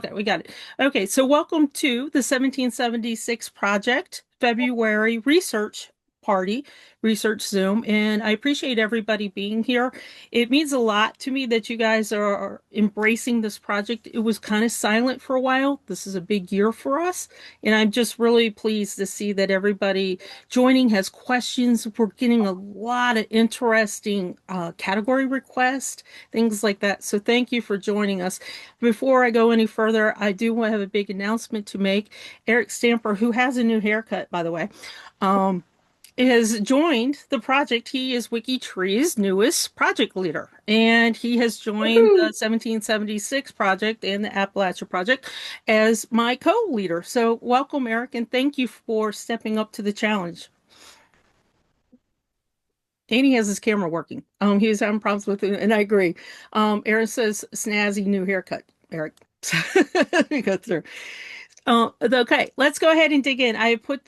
Okay, we got it. Okay, so welcome to the 1776 Project February Research Party, Research Zoom, and I appreciate everybody being here. It means a lot to me that you guys are embracing this project. It was kind of silent for a while. This is a big year for us, and I'm just really pleased to see that everybody joining has questions. We're getting a lot of interesting category requests, things like that. So thank you for joining us. Before I go any further, I do want to have a big announcement to make. Eric Stamper, who has a new haircut, by the way, um, has joined the project. He is WikiTree's newest project leader, and he has joined Woohoo! the 1776 project and the Appalachia project as my co-leader. So welcome, Eric, and thank you for stepping up to the challenge. And he has his camera working. He was having problems with it, and I agree. Aaron says snazzy new haircut, Eric. We go through. Okay, let's go ahead and dig in. I put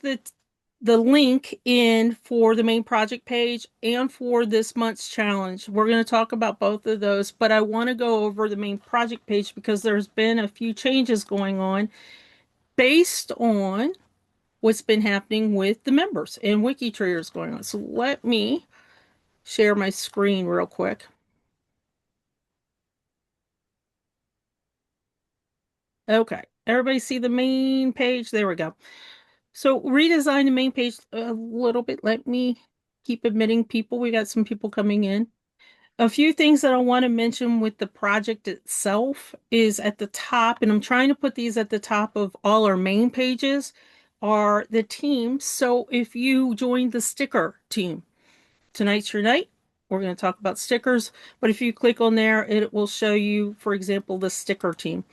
the link in for the main project page and for this month's challenge. We're going to talk about both of those, but I want to go over the main project page because there's been a few changes going on based on what's been happening with the members and WikiTreeers going on. So let me share my screen real quick. Okay, everybody see the main page? There we go. So redesign the main page a little bit. Let me keep admitting people. We got some people coming in. A few things that I want to mention with the project itself is at the top, and I'm trying to put these at the top of all our main pages, are the teams. So if you join the sticker team, tonight's your night. We're going to talk about stickers, but if you click on there, it will show you, for example, the sticker team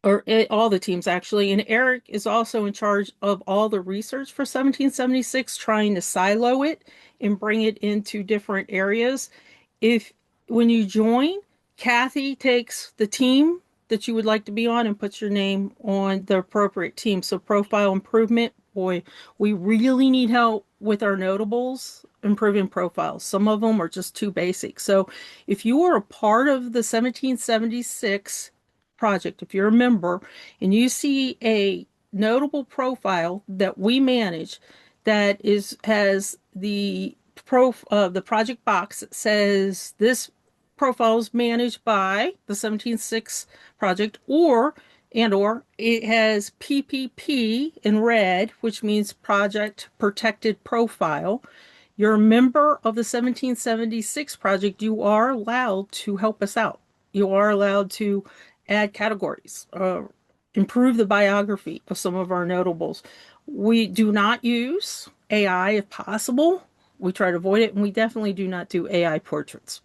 or all the teams actually. And Eric is also in charge of all the research for 1776, trying to silo it and bring it into different areas. If when you join, Kathy takes the team that you would like to be on and puts your name on the appropriate team. So profile improvement, boy, we really need help with our notables improving profiles. Some of them are just too basic. So if you are a part of the 1776 project, if you're a member and you see a notable profile that we manage that is has the project box that says this profile is managed by the 176 project or it has PPP in red, which means project protected profile. You're a member of the 1776 project, you are allowed to help us out. You are allowed to add categories, improve the biography of some of our notables. We do not use AI if possible. We try to avoid it, and we definitely do not do AI portraits.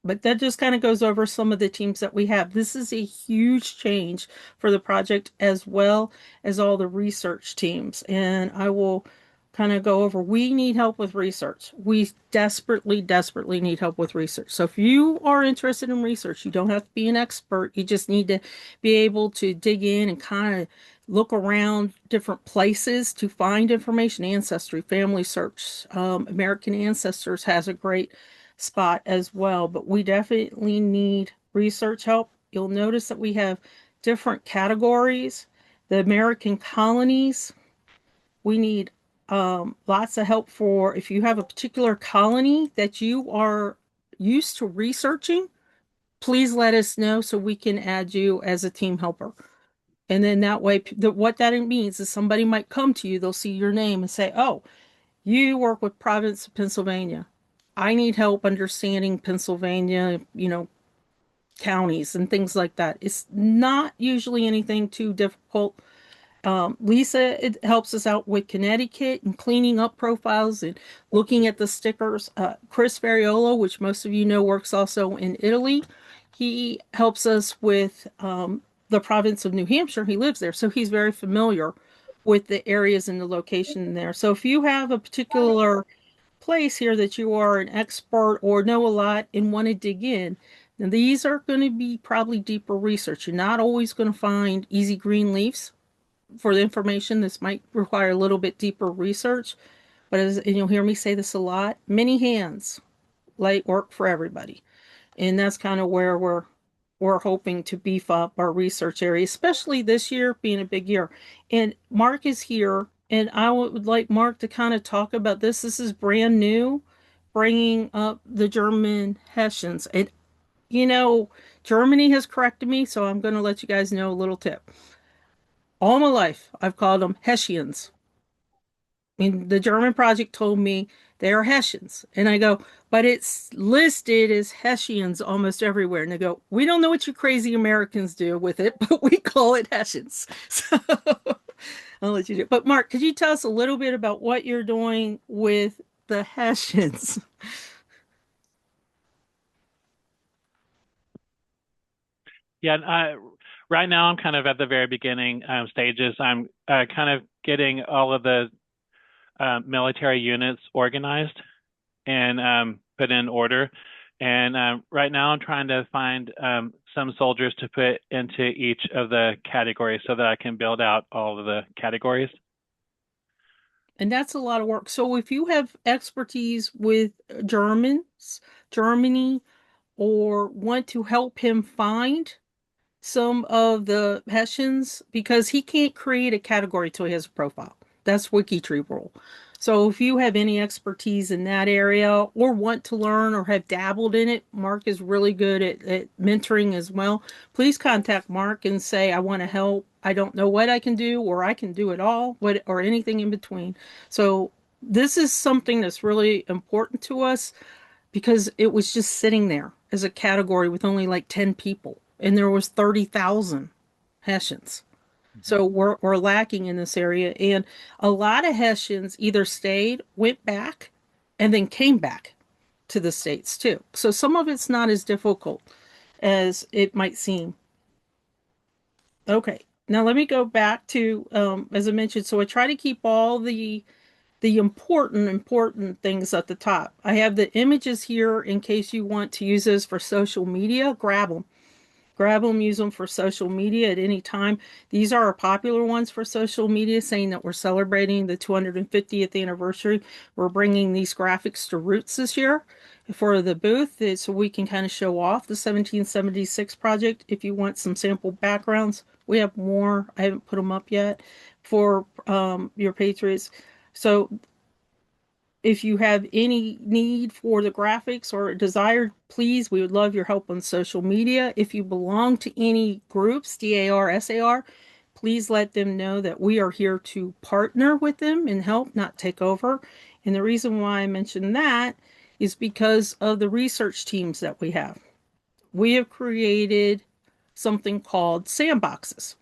But that just kind of goes over some of the teams that we have. This is a huge change for the project as well as all the research teams. And I will kind of go over, we need help with research. We desperately, desperately need help with research. So if you are interested in research, you don't have to be an expert. You just need to be able to dig in and kind of look around different places to find information. Ancestry, family search, American Ancestors has a great spot as well, but we definitely need research help. You'll notice that we have different categories. The American colonies, we need lots of help for if you have a particular colony that you are used to researching, please let us know so we can add you as a team helper. And then that way, what that means is somebody might come to you, they'll see your name and say, oh, you work with Province of Pennsylvania. I need help understanding Pennsylvania, counties and things like that. It's not usually anything too difficult. Lisa it helps us out with Connecticut and cleaning up profiles and looking at the stickers. Chris Ferriolo, which most of you know, works also in Italy. He helps us with the province of New Hampshire. He lives there, so he's very familiar with the areas and the location there. So if you have a particular place here that you are an expert or know a lot and want to dig in, then these are going to be probably deeper research. You're not always going to find easy green leaves for the information. This might require a little bit deeper research, but and you'll hear me say this a lot, many hands, light work for everybody. And that's kind of where we're we're hoping to beef up our research area, especially this year being a big year. And Mark is here, and I would like Mark to kind of talk about this. This is brand new, bringing up the German Hessians. And, you know, Germany has corrected me, so I'm going to let you guys know a little tip. All my life, I've called them Hessians. And the German project told me they are Hessians. And I go, but it's listed as Hessians almost everywhere. And they go, we don't know what you crazy Americans do with it, but we call it Hessians. So I'll let you do it. But Mark, could you tell us a little bit about what you're doing with the Hessians? Yeah, right now I'm kind of at the very beginning stages. I'm kind of getting all of the military units organized and put in order. And right now I'm trying to find some soldiers to put into each of the categories so that I can build out all of the categories. And that's a lot of work. So if you have expertise with Germany, or want to help him find some of the Hessians because he can't create a category till he has a profile. That's WikiTree rule. So if you have any expertise in that area or want to learn or have dabbled in it, Mark is really good at mentoring as well. Please contact Mark and say, I want to help. I don't know what I can do, or I can do it all, what or anything in between. So this is something that's really important to us because it was just sitting there as a category with only like 10 people and there was 30,000 Hessians. Mhm. So we're lacking in this area. And a lot of Hessians either stayed, went back, and then came back to the States too. So some of it's not as difficult as it might seem. Okay. Now let me go back to, as I mentioned, so I try to keep all the important things at the top. I have the images here in case you want to use those for social media. Grab them, use them for social media at any time. These are our popular ones for social media, saying that we're celebrating the 250th anniversary. We're bringing these graphics to Roots this year for the booth so we can kind of show off the 1776 project. If you want some sample backgrounds, we have more. I haven't put them up yet for your Patriots. So if you have any need for the graphics or desire, please, we would love your help on social media. If you belong to any groups, DAR, SAR, please let them know that we are here to partner with them and help, not take over. And the reason why I mention that is because of the research teams that we have. We have created something called sandboxes.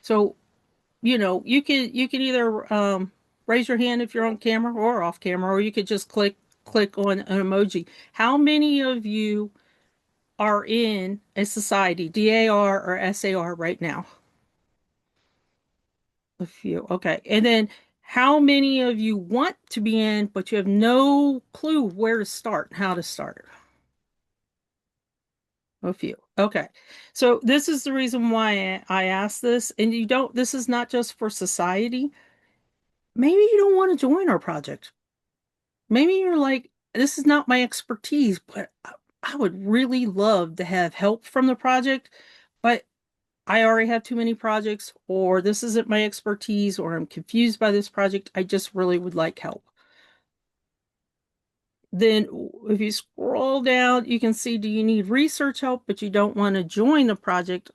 So you can either raise your hand if you're on camera or off camera, or you could just click on an emoji. How many of you are in a society, DAR or SAR right now? A few. Okay. And then how many of you want to be in, but you have no clue where to start, how to start? A few. Okay. So this is the reason why I asked this. And this is not just for society. Maybe you don't want to join our project. Maybe you're like, this is not my expertise, but I would really love to have help from the project, but I already have too many projects, or this isn't my expertise, or I'm confused by this project. I just really would like help. Then, if you scroll down, you can see, do you need research help, but you don't want to join the project?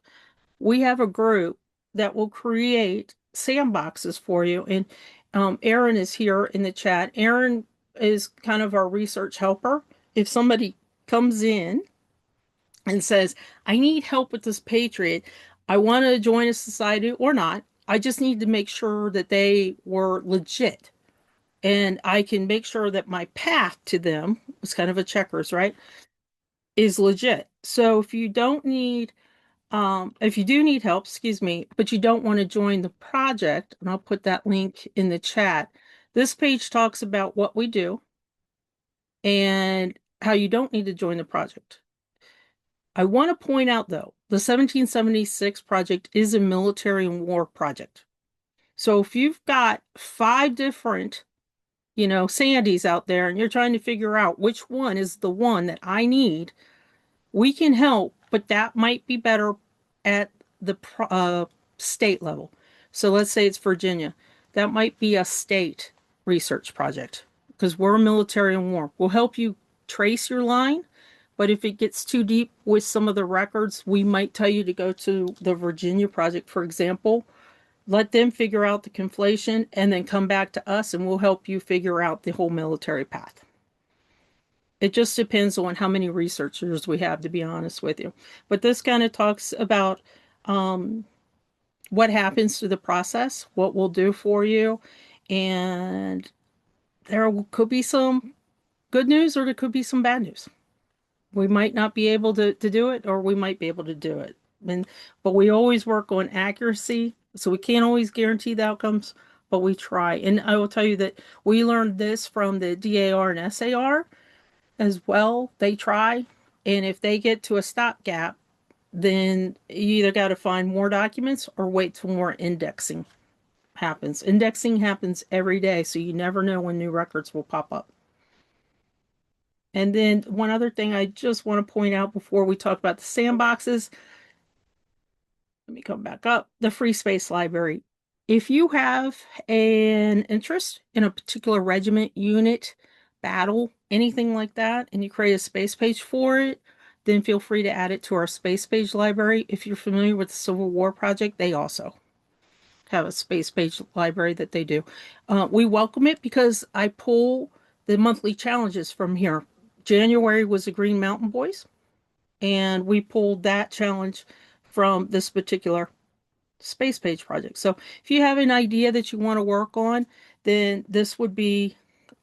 We have a group that will create sandboxes for you. And Aaron is here in the chat. Aaron is kind of our research helper. If somebody comes in and says, I need help with this Patriot, I want to join a society or not, I just need to make sure that they were legit. And I can make sure that my path to them was kind of a checkers, right? Is legit. So if you do need help, excuse me, but you don't want to join the project, and I'll put that link in the chat. This page talks about what we do and how you don't need to join the project. I want to point out, though, the 1776 project is a military and war project. So if you've got 5 different, Sandys out there and you're trying to figure out which one is the one that I need, we can help, but that might be better at the state level. So let's say it's Virginia. That might be a state research project because we're military and war. We'll help you trace your line, but if it gets too deep with some of the records, we might tell you to go to the Virginia project, for example. Let them figure out the conflation and then come back to us and we'll help you figure out the whole military path. It just depends on how many researchers we have, to be honest with you. But this kind of talks about um, what happens to the process, what we'll do for you, and there could be some good news or there could be some bad news. We might not be able to do it, or we might be able to do it. But we always work on accuracy, so we can't always guarantee the outcomes, but we try. And I will tell you that we learned this from the DAR and SAR as well. They try, and if they get to a stopgap, then you either got to find more documents or wait till more indexing happens. Indexing happens every day, so you never know when new records will pop up. And then one other thing I just want to point out before we talk about the sandboxes, let me come back up, the free space library. If you have an interest in a particular regiment, unit, battle, anything like that, and you create a space page for it, then feel free to add it to our space page library. If you're familiar with the Civil War Project, they also have a space page library that they do. We welcome it because I pull the monthly challenges from here. January was the Green Mountain Boys, and we pulled that challenge from this particular space page project. So if you have an idea that you want to work on, then this would be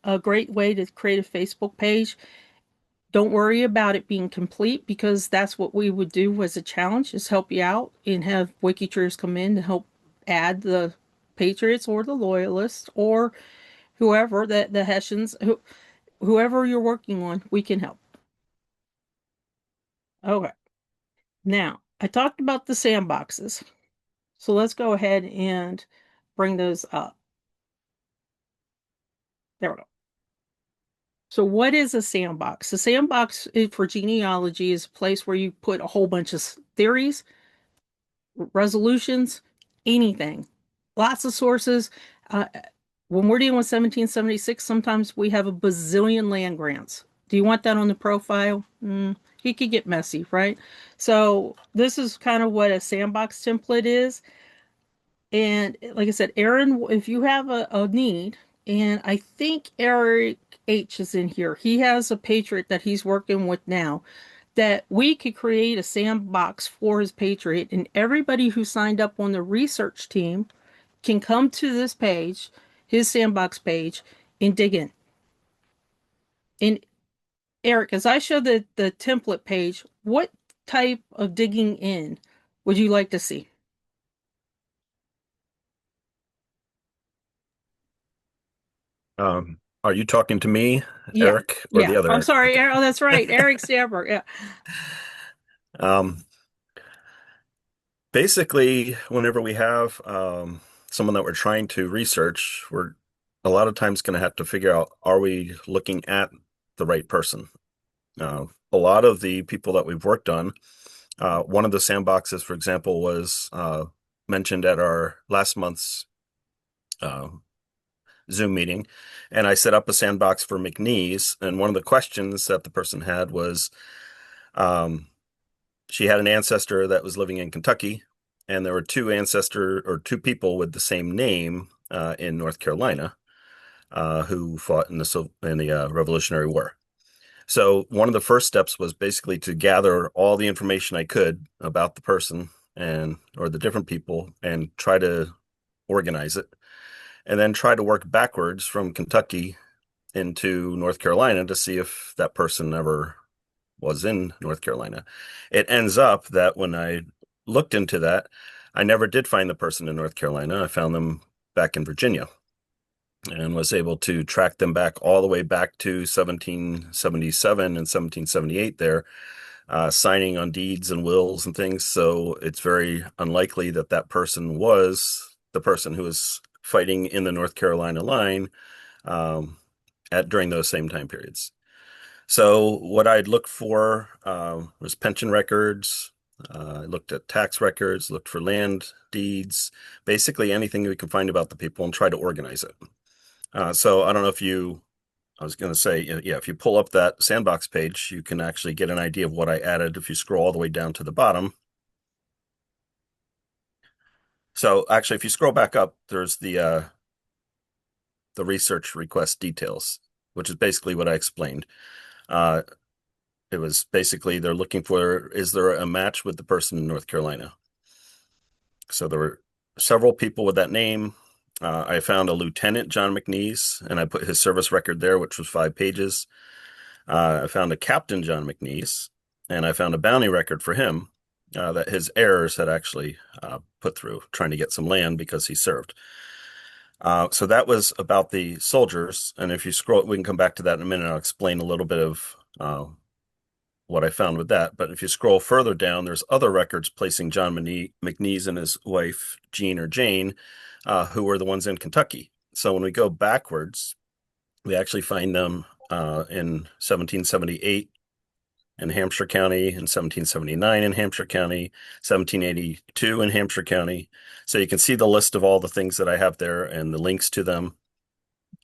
a great way to create a Facebook page. Don't worry about it being complete because that's what we would do as a challenge, is help you out and have WikiTrees come in to help add the patriots or the loyalists or whoever, the Hessians, whoever you're working on, we can help. Okay. Now, I talked about the sandboxes. So let's go ahead and bring those up. There we go. So what is a sandbox? A sandbox for genealogy is a place where you put a whole bunch of theories, resolutions, anything. Lots of sources. Uh, when we're dealing with 1776, sometimes we have a bazillion land grants. Do you want that on the profile? It could get messy, right? So this is kind of what a sandbox template is. And like I said, Aaron, if you have a need, and I think Eric H is in here, he has a Patriot that he's working with now, that we could create a sandbox for his Patriot, and everybody who signed up on the research team can come to this page, his sandbox page, and dig in. And Eric, as I show the template page, what type of digging in would you like to see? Are you talking to me, Yeah, Eric, or the yeah. other I'm Eric? sorry. Okay. Oh, that's right. Eric Stamberg. Yeah. Um, Basically, whenever we have someone that we're trying to research, we're a lot of times going to have to figure out, are we looking at the right person? A lot of the people that we've worked on, one of the sandboxes, for example, was mentioned at our last month's uh, Zoom meeting, and I set up a sandbox for McNeese. And one of the questions that the person had was, um, she had an ancestor that was living in Kentucky, and there were two people with the same name in North Carolina who fought in the Revolutionary War. So one of the first steps was basically to gather all the information I could about the person and or the different people and try to organize it, and then try to work backwards from Kentucky into North Carolina to see if that person ever was in North Carolina. It ends up that when I looked into that, I never did find the person in North Carolina. I found them back in Virginia and was able to track them back all the way back to 1777 and 1778 there, signing on deeds and wills and things. So it's very unlikely that that person was the person who was fighting in the North Carolina line during those same time periods. So what I'd look for was pension records. I looked at tax records, looked for land deeds, basically anything we can find about the people and try to organize it. So I don't know if I was going to say, yeah, if you pull up that sandbox page, you can actually get an idea of what I added if you scroll all the way down to the bottom. So actually, if you scroll back up, there's the research request details, which is basically what I explained. Uh, it was basically they're looking for, is there a match with the person in North Carolina? So there were several people with that name. I found a Lieutenant John McNeese, and I put his service record there, which was 5 pages. I found a Captain John McNeese, and I found a bounty record for him that his heirs had actually put through, trying to get some land because he served. So that was about the soldiers. And if you scroll, we can come back to that in a minute. I'll explain a little bit of what I found with that. But if you scroll further down, there's other records placing John McNeese and his wife, Jean or Jane, who were the ones in Kentucky. So when we go backwards, we actually find them in 1778 in Hampshire County, in 1779 in Hampshire County, 1782 in Hampshire County. So you can see the list of all the things that I have there and the links to them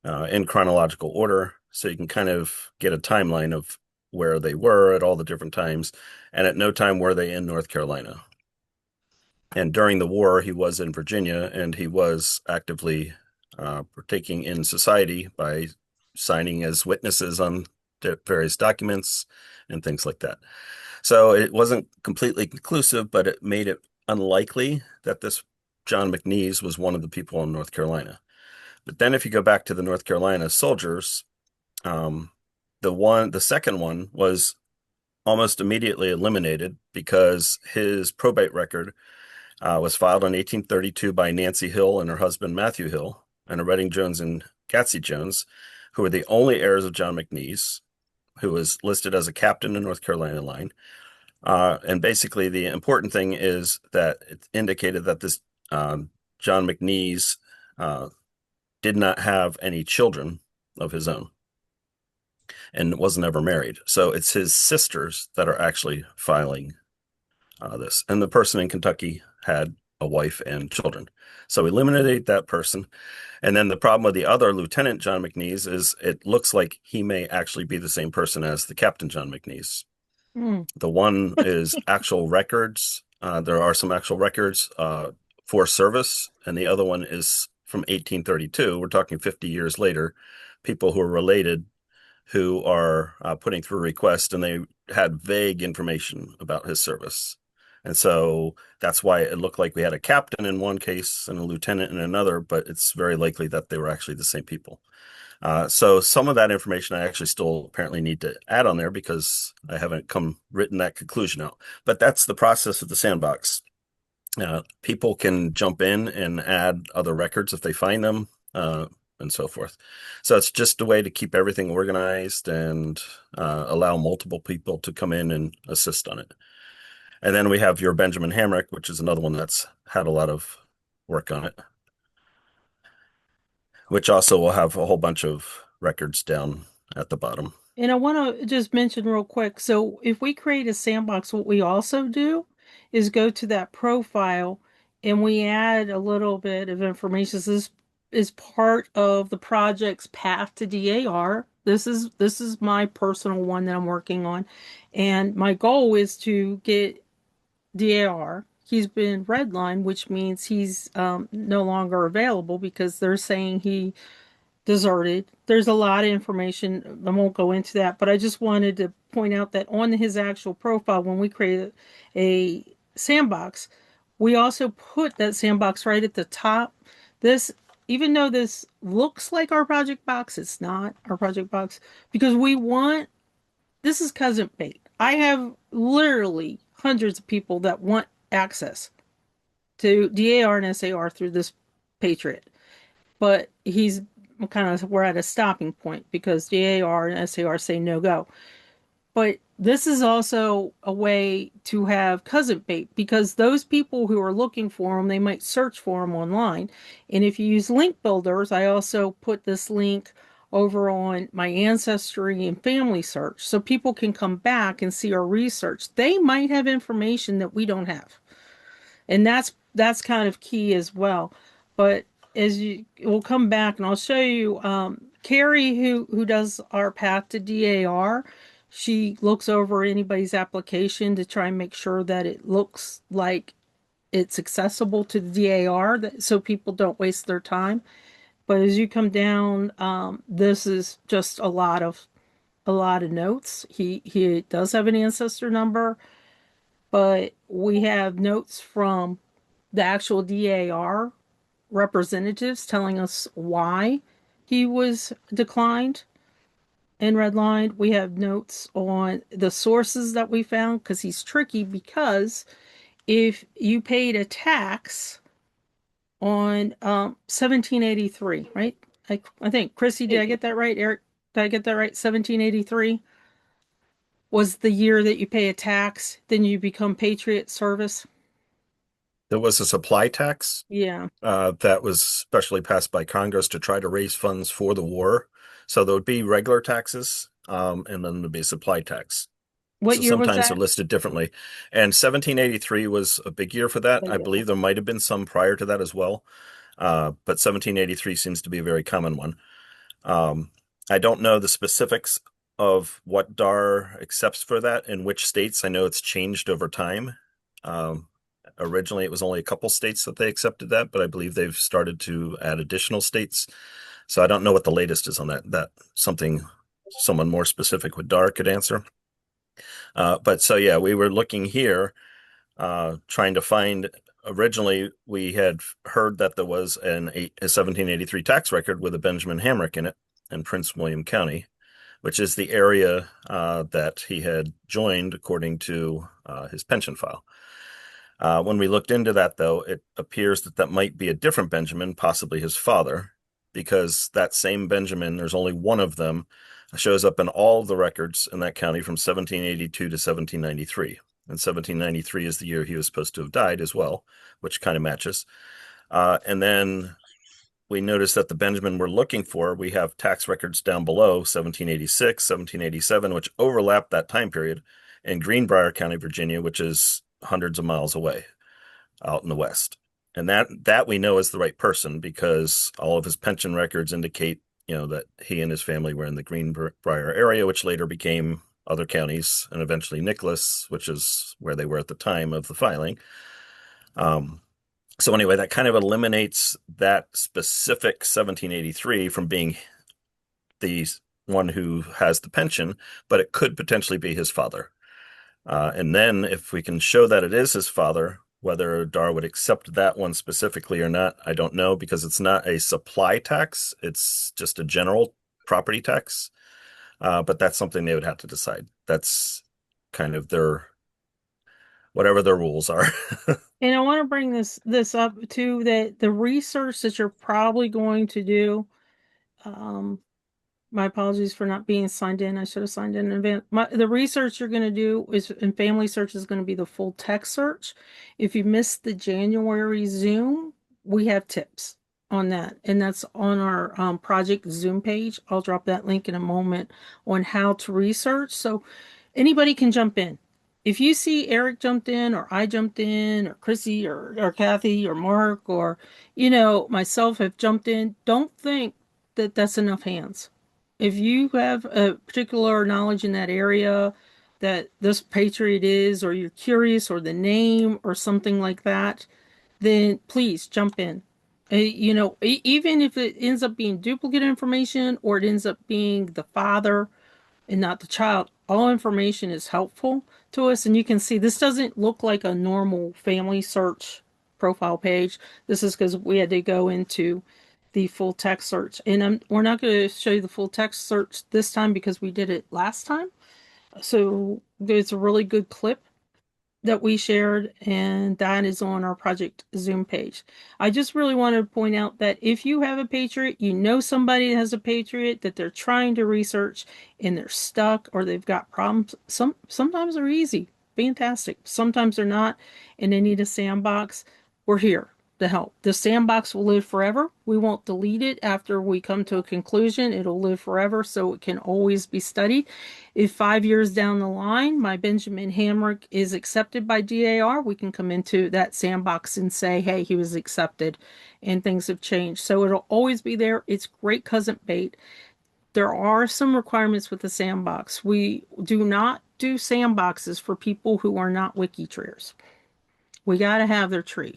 in chronological order. So you can kind of get a timeline of where they were at all the different times. And at no time were they in North Carolina. And during the war, he was in Virginia, and he was actively partaking in society by signing as witnesses on various documents and things like that. So it wasn't completely conclusive, but it made it unlikely that this John McNeese was one of the people in North Carolina. But then if you go back to the North Carolina soldiers, the second one was almost immediately eliminated because his probate record was filed in 1832 by Nancy Hill and her husband Matthew Hill, and Redding Jones and Gatsy Jones, who were the only heirs of John McNeese, who was listed as a captain in North Carolina line. And basically, the important thing is that it indicated that this John McNeese did not have any children of his own and wasn't ever married. So it's his sisters that are actually filing this. And the person in Kentucky had a wife and children. So we eliminate that person. And then the problem with the other Lieutenant John McNeese is it looks like he may actually be the same person as the Captain John McNeese. The one is actual records. There are some actual records for service, and the other one is from 1832. We're talking 50 years later. People who are related who are putting through requests, and they had vague information about his service. And so that's why it looked like we had a captain in one case and a lieutenant in another, but it's very likely that they were actually the same people. So some of that information I actually still apparently need to add on there because I haven't written that conclusion out. But that's the process of the sandbox. People can jump in and add other records if they find them, and so forth. So it's just a way to keep everything organized and allow multiple people to come in and assist on it. And then we have your Benjamin Hamrick, which is another one that's had a lot of work on it, which also will have a whole bunch of records down at the bottom. And I want to just mention real quick. So if we create a sandbox, what we also do is go to that profile and we add a little bit of information. So this is part of the project's path to DAR. This is my personal one that I'm working on. And my goal is to get DAR. He's been redlined, which means he's no longer available because they're saying he deserted. There's a lot of information. I won't go into that, but I just wanted to point out that on his actual profile, when we create a sandbox, we also put that sandbox right at the top. This, even though this looks like our project box, it's not our project box because this is cousin bait. I have literally hundreds of people that want access to DAR and SAR through this Patriot. But we're at a stopping point because DAR and SAR say no go. But this is also a way to have cousin bait because those people who are looking for them, they might search for them online. And if you use link builders, I also put this link over on my Ancestry and family search so people can come back and see our research. They might have information that we don't have. And that's kind of key as well. But as you we'll come back and I'll show you Carrie who does our path to DAR. She looks over anybody's application to try and make sure that it looks like it's accessible to the DAR so people don't waste their time. But as you come down, this is just a lot of notes. He does have an ancestor number, but we have notes from the actual DAR representatives telling us why he was declined and redlined. We have notes on the sources that we found because he's tricky because if you paid a tax on 1783, right? I think Chrissy, did I get that right? Eric, did I get that right? 1783 was the year that you pay a tax, then you become Patriot service. There was a supply tax Yeah. that was specially passed by Congress to try to raise funds for the war. So there would be regular taxes, and then there'd be a supply tax. What So year was sometimes they're that? listed differently. And 1783 was a big year for that. I believe there might have been some prior to that as well. But 1783 seems to be a very common one. I don't know the specifics of what DAR accepts for that in which states. I know it's changed over time. Originally, it was only a couple states that they accepted that, but I believe they've started to add additional states. So I don't know what the latest is on that. That something someone more specific with DAR could answer. But so yeah, we were looking here, trying to find. Originally, we had heard that there was a 1783 tax record with a Benjamin Hamrick in it in Prince William County, which is the area that he had joined according to his pension file. When we looked into that, though, it appears that that might be a different Benjamin, possibly his father, because that same Benjamin, there's only one of them, shows up in all of the records in that county from 1782 to 1793. And 1793 is the year he was supposed to have died as well, which kind of matches. And then we noticed that the Benjamin we're looking for, we have tax records down below, 1786, 1787, which overlap that time period in Greenbrier County, Virginia, which is hundreds of miles away out in the west. And that we know is the right person because all of his pension records indicate, that he and his family were in the Greenbrier area, which later became other counties and eventually Nicholas, which is where they were at the time of the filing. So anyway, that kind of eliminates that specific 1783 from being the one who has the pension, but it could potentially be his father. And then if we can show that it is his father, whether DAR would accept that one specifically or not, I don't know, because it's not a supply tax. It's just a general property tax. But that's something they would have to decide. That's kind of whatever their rules are. And I want to bring this up too, that the research that you're probably going to do, um, my apologies for not being signed in. I should have signed in in advance. The research you're going to do is in family search is going to be the full text search. If you missed the January Zoom, we have tips on that, and that's on our project Zoom page. I'll drop that link in a moment on how to research. So anybody can jump in. If you see Eric jumped in, or I jumped in, or Chrissy, or Kathy, or Mark, or myself have jumped in, don't think that that's enough hands. If you have a particular knowledge in that area that this patriot is, or you're curious, or the name, or something like that, then please jump in. Even if it ends up being duplicate information or it ends up being the father and not the child, all information is helpful to us. And you can see this doesn't look like a normal family search profile page. This is because we had to go into the full text search. And we're not going to show you the full text search this time because we did it last time. So there's a really good clip that we shared, and that is on our project Zoom page. I just really want to point out that if you have a patriot, you know somebody that has a patriot that they're trying to research and they're stuck or they've got problems. Sometimes they're easy, fantastic. Sometimes they're not, and they need a sandbox. We're here. to help. The sandbox will live forever. We won't delete it after we come to a conclusion. It'll live forever, so it can always be studied. If 5 years down the line, my Benjamin Hamrick is accepted by DAR, we can come into that sandbox and say, hey, he was accepted and things have changed. So it'll always be there. It's great cousin bait. There are some requirements with the sandbox. We do not do sandboxes for people who are not WikiTreeers. We got to have their tree.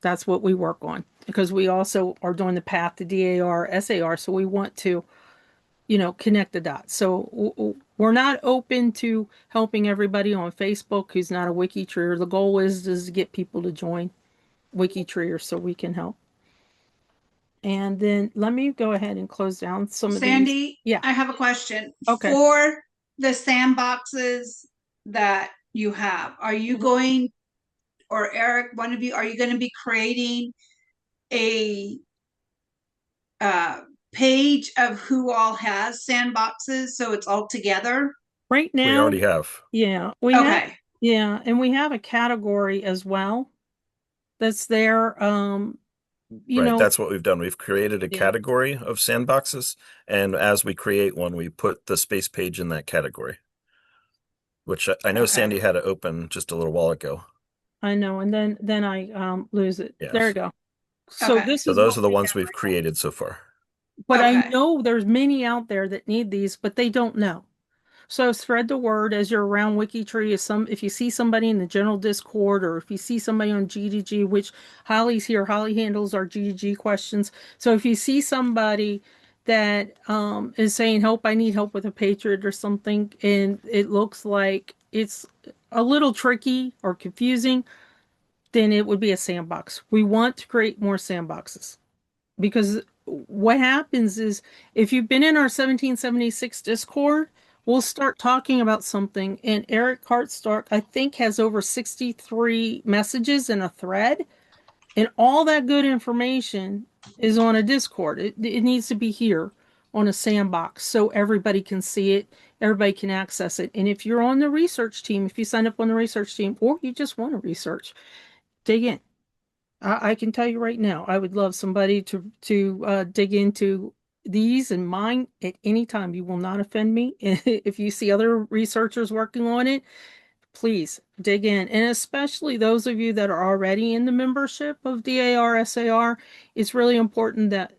That's what we work on because we also are doing the path to DAR, SAR. So we want to, connect the dots. So we're not open to helping everybody on Facebook who's not a WikiTreeer. The goal is to get people to join WikiTreeers so we can help. And then let me go ahead and close down some of these. Sandy, Yeah. I have a question. Okay. For the sandboxes that you have, are you going, or Eric, one of you, are you going to be creating a page of who all has sandboxes so it's all together? Right now, We already have. Yeah, we Okay. have, yeah, and we have a category as well that's there. Right, that's what we've done. We've created a Yeah. category of sandboxes, and as we create one, we put the space page in that category, which I know Okay. Sandy had it open just a little while ago. I know, and then I lose it. Yes. There you go. So Okay. this So is those what are the we ones have we've right now. created so far. But I Okay. know there's many out there that need these, but they don't know. So spread the word as you're around WikiTree. If you see somebody in the general Discord, or if you see somebody on GDG, which Holly's here, Holly handles our GDG questions. So if you see somebody that is saying, "Help! I need help with a Patriot or something," and it looks like it's a little tricky or confusing, then it would be a sandbox. We want to create more sandboxes. Because what happens is if you've been in our 1776 Discord, we'll start talking about something, and Eric Hartstark, I think, has over 63 messages in a thread, and all that good information is on a Discord. It needs to be here on a sandbox so everybody can see it, everybody can access it. And if you're on the research team, if you sign up on the research team, or you just want to research, dig in. I can tell you right now, I would love somebody to dig into these and mine at any time. You will not offend me. If you see other researchers working on it, please dig in. And especially those of you that are already in the membership of DAR, SAR, it's really important that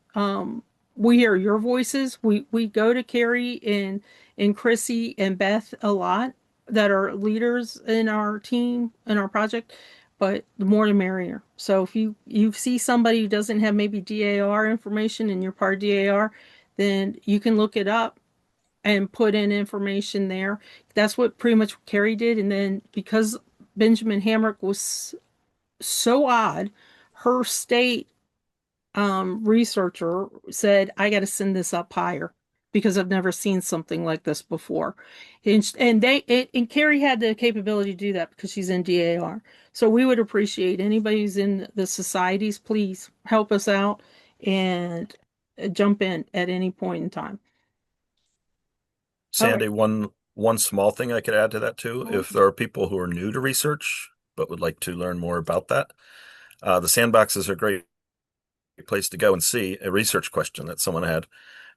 we hear your voices. We go to Carrie and Chrissy and Beth a lot that are leaders in our team, in our project, but the more the merrier. So if you see somebody who doesn't have maybe DAR information and you're part of DAR, then you can look it up and put in information there. That's what pretty much Carrie did. And then because Benjamin Hamrick was so odd, her state researcher said, I got to send this up higher because I've never seen something like this before. And Carrie had the capability to do that because she's in DAR. So we would appreciate anybody who's in the societies, please help us out and jump in at any point in time. Sandy, one small thing I could add to that too, if there are people who are new to research but would like to learn more about that, the sandboxes are a great place to go and see a research question that someone had,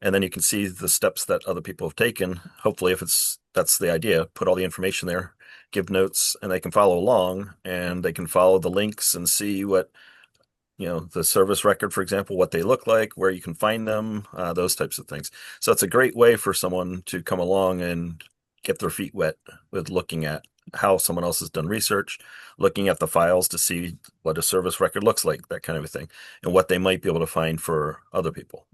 and then you can see the steps that other people have taken. Hopefully, if that's the idea, put all the information there, give notes, and they can follow along, and they can follow the links and see what, the service record, for example, what they look like, where you can find them, those types of things. So it's a great way for someone to come along and get their feet wet with looking at how someone else has done research, looking at the files to see what a service record looks like, that kind of a thing, and what they might be able to find for other people.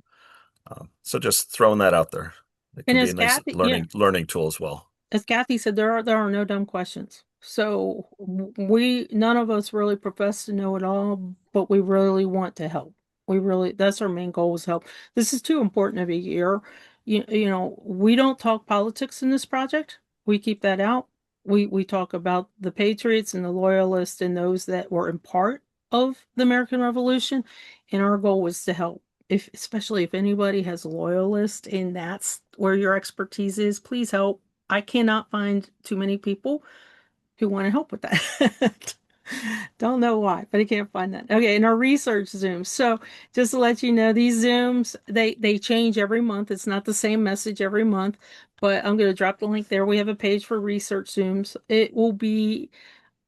So just throwing that out there. It can And be as a nice Kathy, learning tool as well. as Kathy said, there are no dumb questions. So none of us really profess to know it all, but we really want to help. That's our main goal, is help. This is too important of a year. We don't talk politics in this project. We keep that out. We talk about the patriots and the loyalists and those that were in part of the American Revolution. And our goal was to help. Especially if anybody has a loyalist and that's where your expertise is, please help. I cannot find too many people who want to help with that. Don't know why, but I can't find that. Okay, in our research Zooms. So just to let you know, these Zooms, they change every month. It's not the same message every month, but I'm going to drop the link there. We have a page for research Zooms. It will be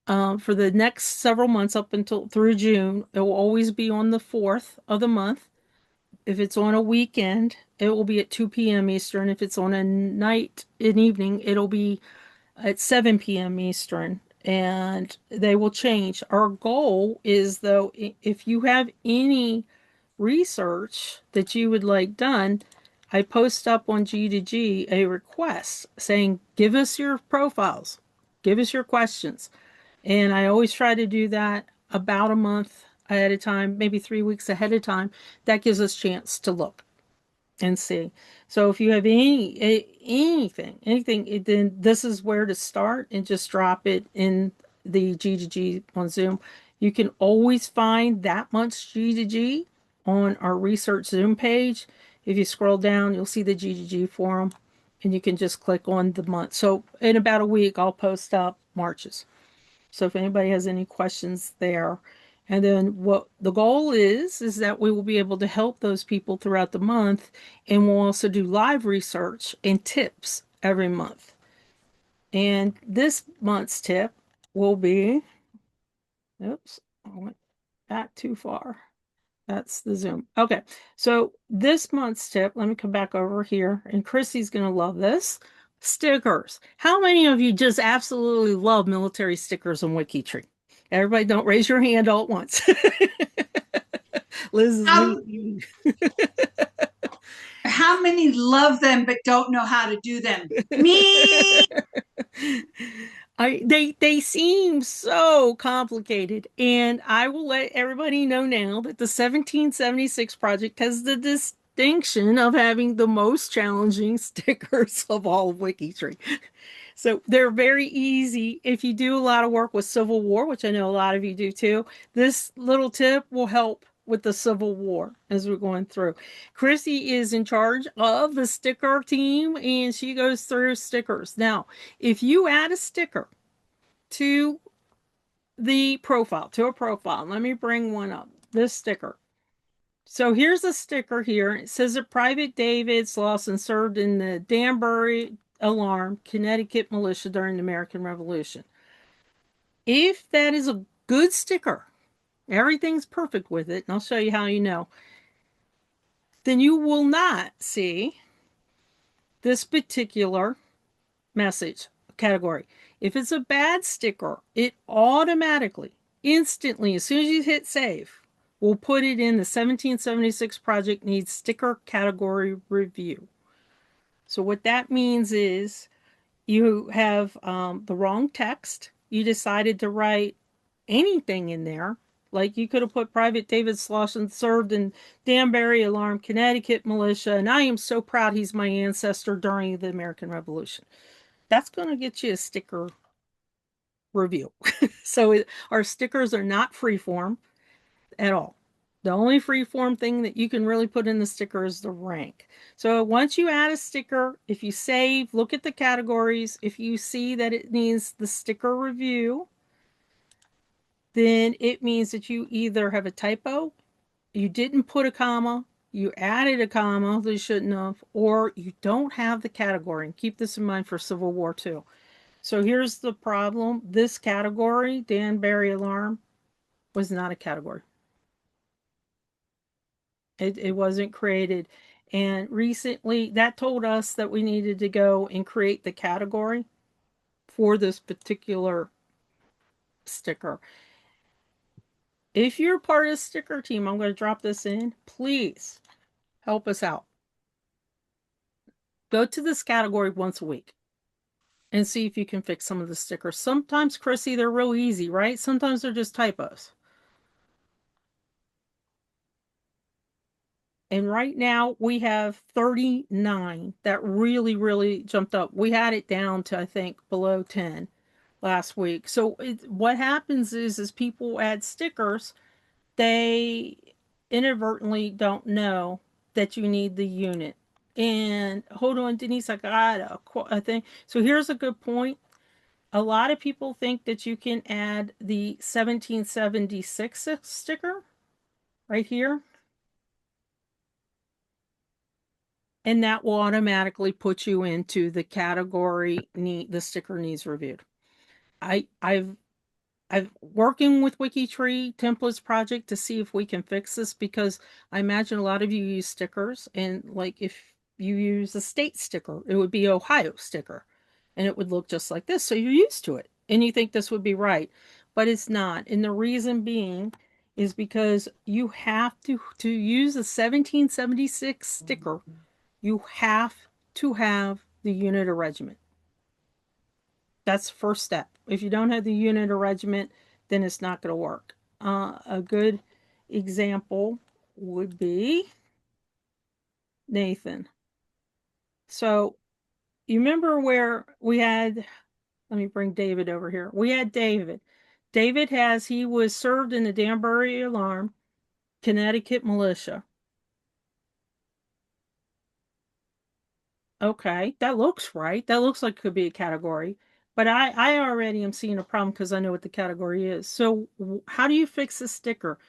for the next several months up until through June. It will always be on the 4th of the month. If it's on a weekend, it will be at 2 p.m. Eastern. If it's on a night, an evening, it'll be at 7 p.m. Eastern, and they will change. Our goal is, though, if you have any research that you would like done, I post up on G2G a request saying, give us your profiles, give us your questions. And I always try to do that about a month ahead of time, maybe 3 weeks ahead of time. That gives us a chance to look and see. So if you have anything, then this is where to start and just drop it in the G2G on Zoom. You can always find that month's G2G on our research Zoom page. If you scroll down, you'll see the G2G forum and you can just click on the month. So in about a week, I'll post up Marches. So if anybody has any questions there. And then what the goal is that we will be able to help those people throughout the month. And we'll also do live research and tips every month. And this month's tip will be, oops, I went back too far. That's the Zoom. Okay, so this month's tip, let me come back over here, and Chrissy's going to love this. Stickers. How many of you just absolutely love military stickers on WikiTree? Everybody don't raise your hand all at once. Liz is How, leaving. how many love them but don't know how to do them? Me. They seem so complicated, and I will let everybody know now that the 1776 project has the distinction of having the most challenging stickers of all of WikiTree. So they're very easy. If you do a lot of work with Civil War, which I know a lot of you do too, this little tip will help with the Civil War as we're going through. Chrissy is in charge of the sticker team and she goes through stickers. Now, if you add a sticker to the profile, to a profile, let me bring one up. This sticker. So here's a sticker here. It says that Private David Slauson served in the Danbury Alarm, Connecticut militia during the American Revolution. If that is a good sticker, everything's perfect with it, and I'll show you how you know, then you will not see this particular message category. If it's a bad sticker, it automatically, instantly, as soon as you hit save, will put it in the 1776 project needs sticker category review. So what that means is you have the wrong text. You decided to write anything in there. Like you could have put Private David Slauson served in Danbury Alarm, Connecticut militia, and I am so proud he's my ancestor during the American Revolution. That's going to get you a sticker review. So our stickers are not freeform at all. The only freeform thing that you can really put in the sticker is the rank. So once you add a sticker, if you save, look at the categories. If you see that it needs the sticker review, then it means that you either have a typo, you didn't put a comma, you added a comma that you shouldn't have, or you don't have the category. And keep this in mind for Civil War too. So here's the problem. This category, Danbury Alarm, was not a category. It wasn't created. And recently, that told us that we needed to go and create the category for this particular sticker. If you're part of the sticker team, I'm going to drop this in. Please help us out. Go to this category once a week and see if you can fix some of the stickers. Sometimes, Chrissy, they're real easy, right? Sometimes they're just typos. And right now we have 39. That really jumped up. We had it down to, I think, below 10 last week. So what happens is people add stickers, they inadvertently don't know that you need the unit. And hold on, Denise, I got a thing. So here's a good point. A lot of people think that you can add the 1776 sticker right here, and that will automatically put you into the category the sticker needs reviewed. I've working with WikiTree templates project to see if we can fix this, because I imagine a lot of you use stickers, and like if you use a state sticker, it would be Ohio sticker and it would look just like this. So you're used to it and you think this would be right, but it's not. And the reason being is because you have to use a 1776 sticker, you have to have the unit or regiment. That's the first step. If you don't have the unit or regiment, then it's not going to work. A good example would be Nathan. So you remember where we had, let me bring David over here. We had David. He was served in the Danbury Alarm, Connecticut militia. Okay, that looks right. That looks like it could be a category. But I already am seeing a problem because I know what the category is. So how do you fix a sticker?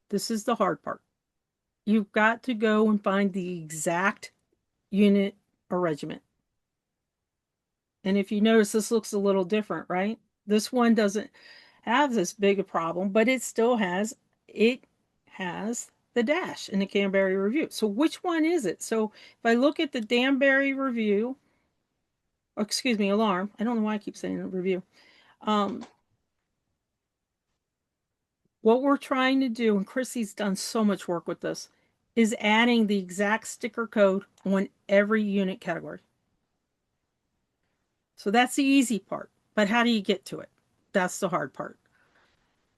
This is the hard part. You've got to go and find the exact unit or regiment. And if you notice, this looks a little different, right? This one doesn't have this big a problem, but it still has, it has the dash in the Canterbury Review. So which one is it? So if I look at the Danbury Review, or excuse me, alarm, I don't know why I keep saying review. What we're trying to do, and Chrissy's done so much work with this, is adding the exact sticker code on every unit category. So that's the easy part. But how do you get to it? That's the hard part.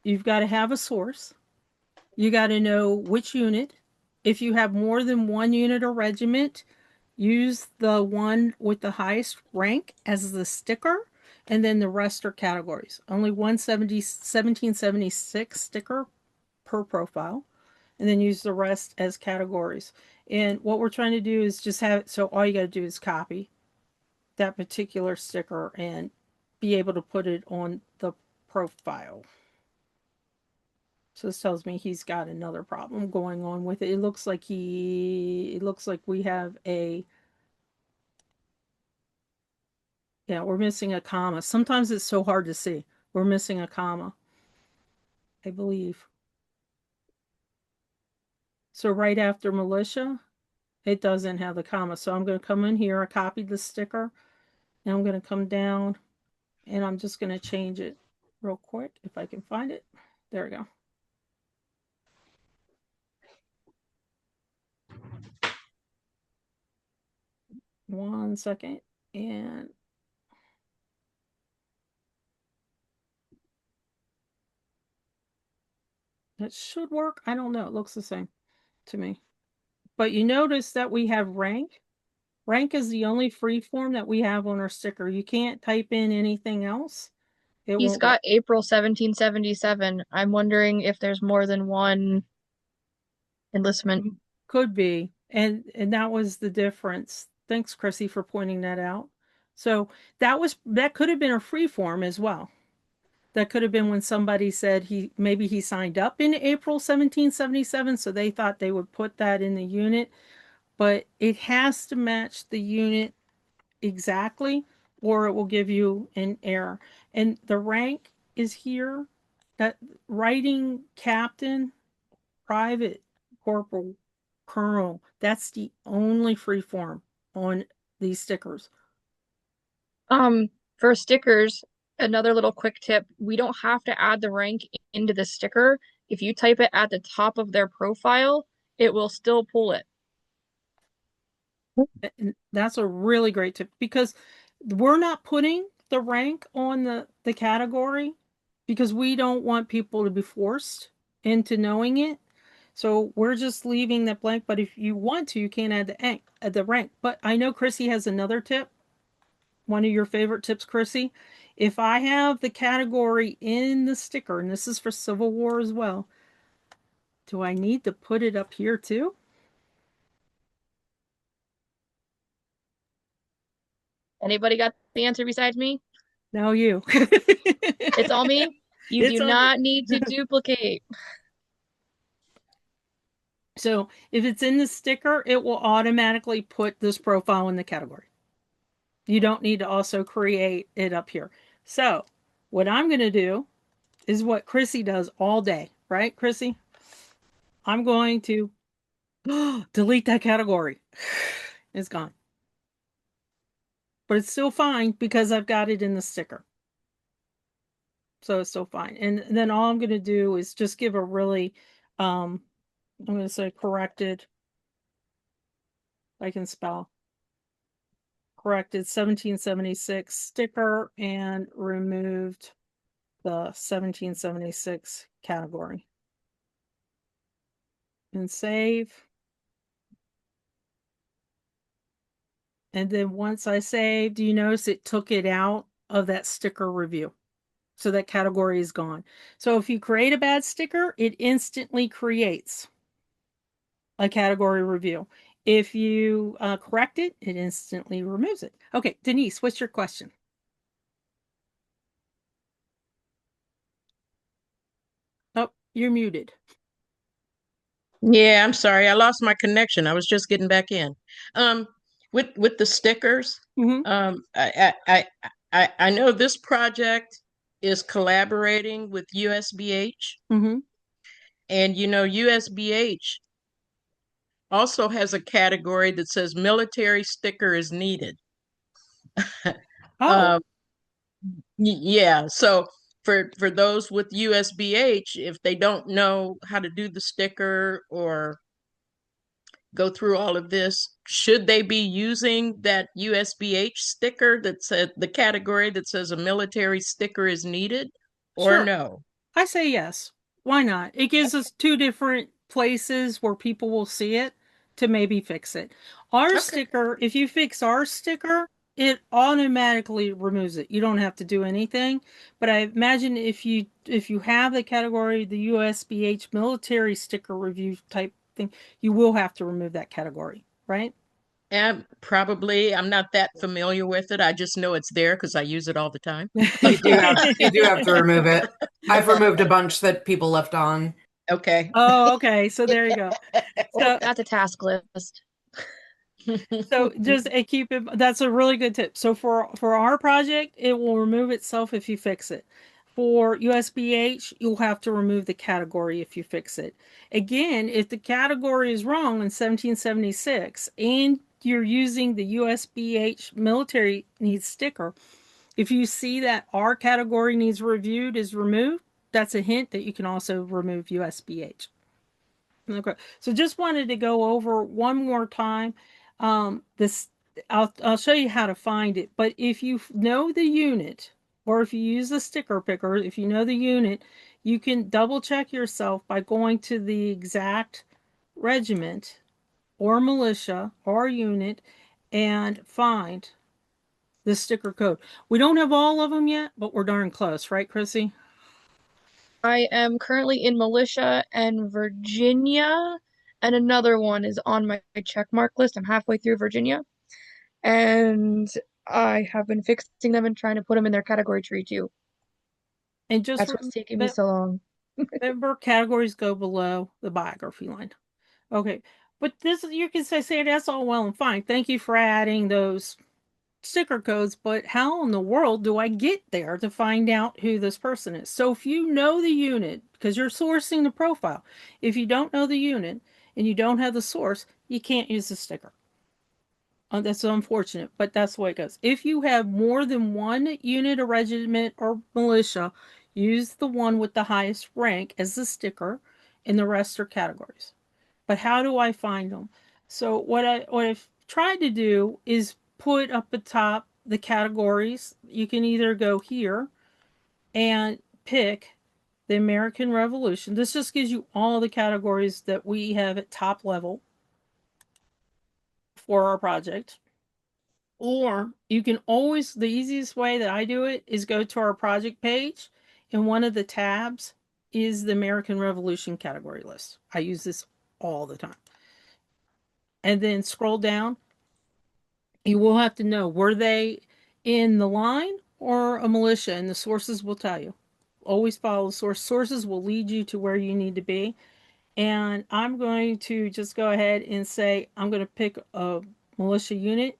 You've got to have a source. You got to know which unit. If you have more than one unit or regiment, use the one with the highest rank as the sticker, and then the rest are categories. Only 1776 sticker per profile, and then use the rest as categories. And what we're trying to do is just have it so all you got to do is copy that particular sticker and be able to put it on the profile. So this tells me he's got another problem going on with it. It looks like we have a, yeah, we're missing a comma. Sometimes it's so hard to see. We're missing a comma, I believe. So right after militia, it doesn't have the comma. So I'm going to come in here. I copied the sticker, and I'm going to come down, and I'm just going to change it real quick if I can find it. There we go. One second, and it should work. I don't know. It looks the same to me. But you notice that we have rank. Rank is the only free form that we have on our sticker. You can't type in anything else. It He's won't work. got April 1777. I'm wondering if there's more than one enlistment. Could be. And that was the difference. Thanks, Chrissy, for pointing that out. So that could have been a free form as well. That could have been when somebody said maybe he signed up in April 1777, so they thought they would put that in the unit, but it has to match the unit exactly, or it will give you an error. And the rank is here. That writing captain, private, corporal, colonel, that's the only free form on these stickers. For stickers, another little quick tip, we don't have to add the rank into the sticker. If you type it at the top of their profile, it will still pull it. And that's a really great tip, because we're not putting the rank on the category because we don't want people to be forced into knowing it. So we're just leaving that blank. But if you want to, you can add the rank. But I know Chrissy has another tip. One of your favorite tips, Chrissy. If I have the category in the sticker, and this is for Civil War as well, do I need to put it up here too? Anybody got the answer besides me? Now you. It's all me. You It's do all you. not need to duplicate. So if it's in the sticker, it will automatically put this profile in the category. You don't need to also create it up here. So what I'm going to do is what Chrissy does all day, right, Chrissy? I'm going to delete that category. It's gone. But it's still fine because I've got it in the sticker. So it's still fine. And then all I'm going to do is just give a really, I'm going to say corrected. I can spell corrected 1776 sticker and removed the 1776 category. And save. And then once I saved, you notice it took it out of that sticker review. So that category is gone. So if you create a bad sticker, it instantly creates a category review. If you correct it, it instantly removes it. Okay, Denise, what's your question? Oh, you're muted. Yeah, I'm sorry. I lost my connection. I was just getting back in. With the stickers, Mm-hmm. I know this project is collaborating with USBH, Mm-hmm. and you know USBH also has a category that says military sticker is needed. Oh, Yeah, so for those with USBH, if they don't know how to do the sticker or go through all of this, should they be using that USBH sticker that said the category that says a military sticker is needed, or sure. no? I say yes. Why not? It gives us two different places where people will see it to maybe fix it. Our Okay. sticker, if you fix our sticker, it automatically removes it. You don't have to do anything. But I imagine if you have the category, the USBH military sticker review type thing, you will have to remove that category, right? And probably I'm not that familiar with it. I just know it's there because I use it all the time. You do have to remove it. I've removed a bunch that people left on. Okay. Oh, okay. So there you go. Oh, So that's a task list. So just keep it. That's a really good tip. So for our project, it will remove itself if you fix it. For USBH, you'll have to remove the category if you fix it. Again, if the category is wrong in 1776 and you're using the USBH military needs sticker, if you see that our category needs reviewed is removed, that's a hint that you can also remove USBH. Okay, so just wanted to go over one more time. This I'll show you how to find it. But if you know the unit, or if you use the sticker picker, if you know the unit, you can double check yourself by going to the exact regiment or militia or unit and find the sticker code. We don't have all of them yet, but we're darn close, right, Chrissy? I am currently in militia and Virginia, and another one is on my check mark list. I'm halfway through Virginia, and I have been fixing them and trying to put them in their category tree too. And just That's what's taking me so long. remember, categories go below the biography line. Okay, but this you can say that's all well and fine. Thank you for adding those sticker codes, but how in the world do I get there to find out who this person is? So if you know the unit, because you're sourcing the profile, if you don't know the unit and you don't have the source, you can't use the sticker. That's unfortunate, but that's the way it goes. If you have more than one unit or regiment or militia, use the one with the highest rank as the sticker, and the rest are categories. But how do I find them? So what I've tried to do is put up at top the categories. You can either go here and pick the American Revolution. This just gives you all the categories that we have at top level for our project. Or you can always, the easiest way that I do it is go to our project page, and one of the tabs is the American Revolution category list. I use this all the time. And then scroll down. You will have to know, were they in the line or a militia, and the sources will tell you. Always follow the source. Sources will lead you to where you need to be. And I'm going to just go ahead and say I'm going to pick a militia unit.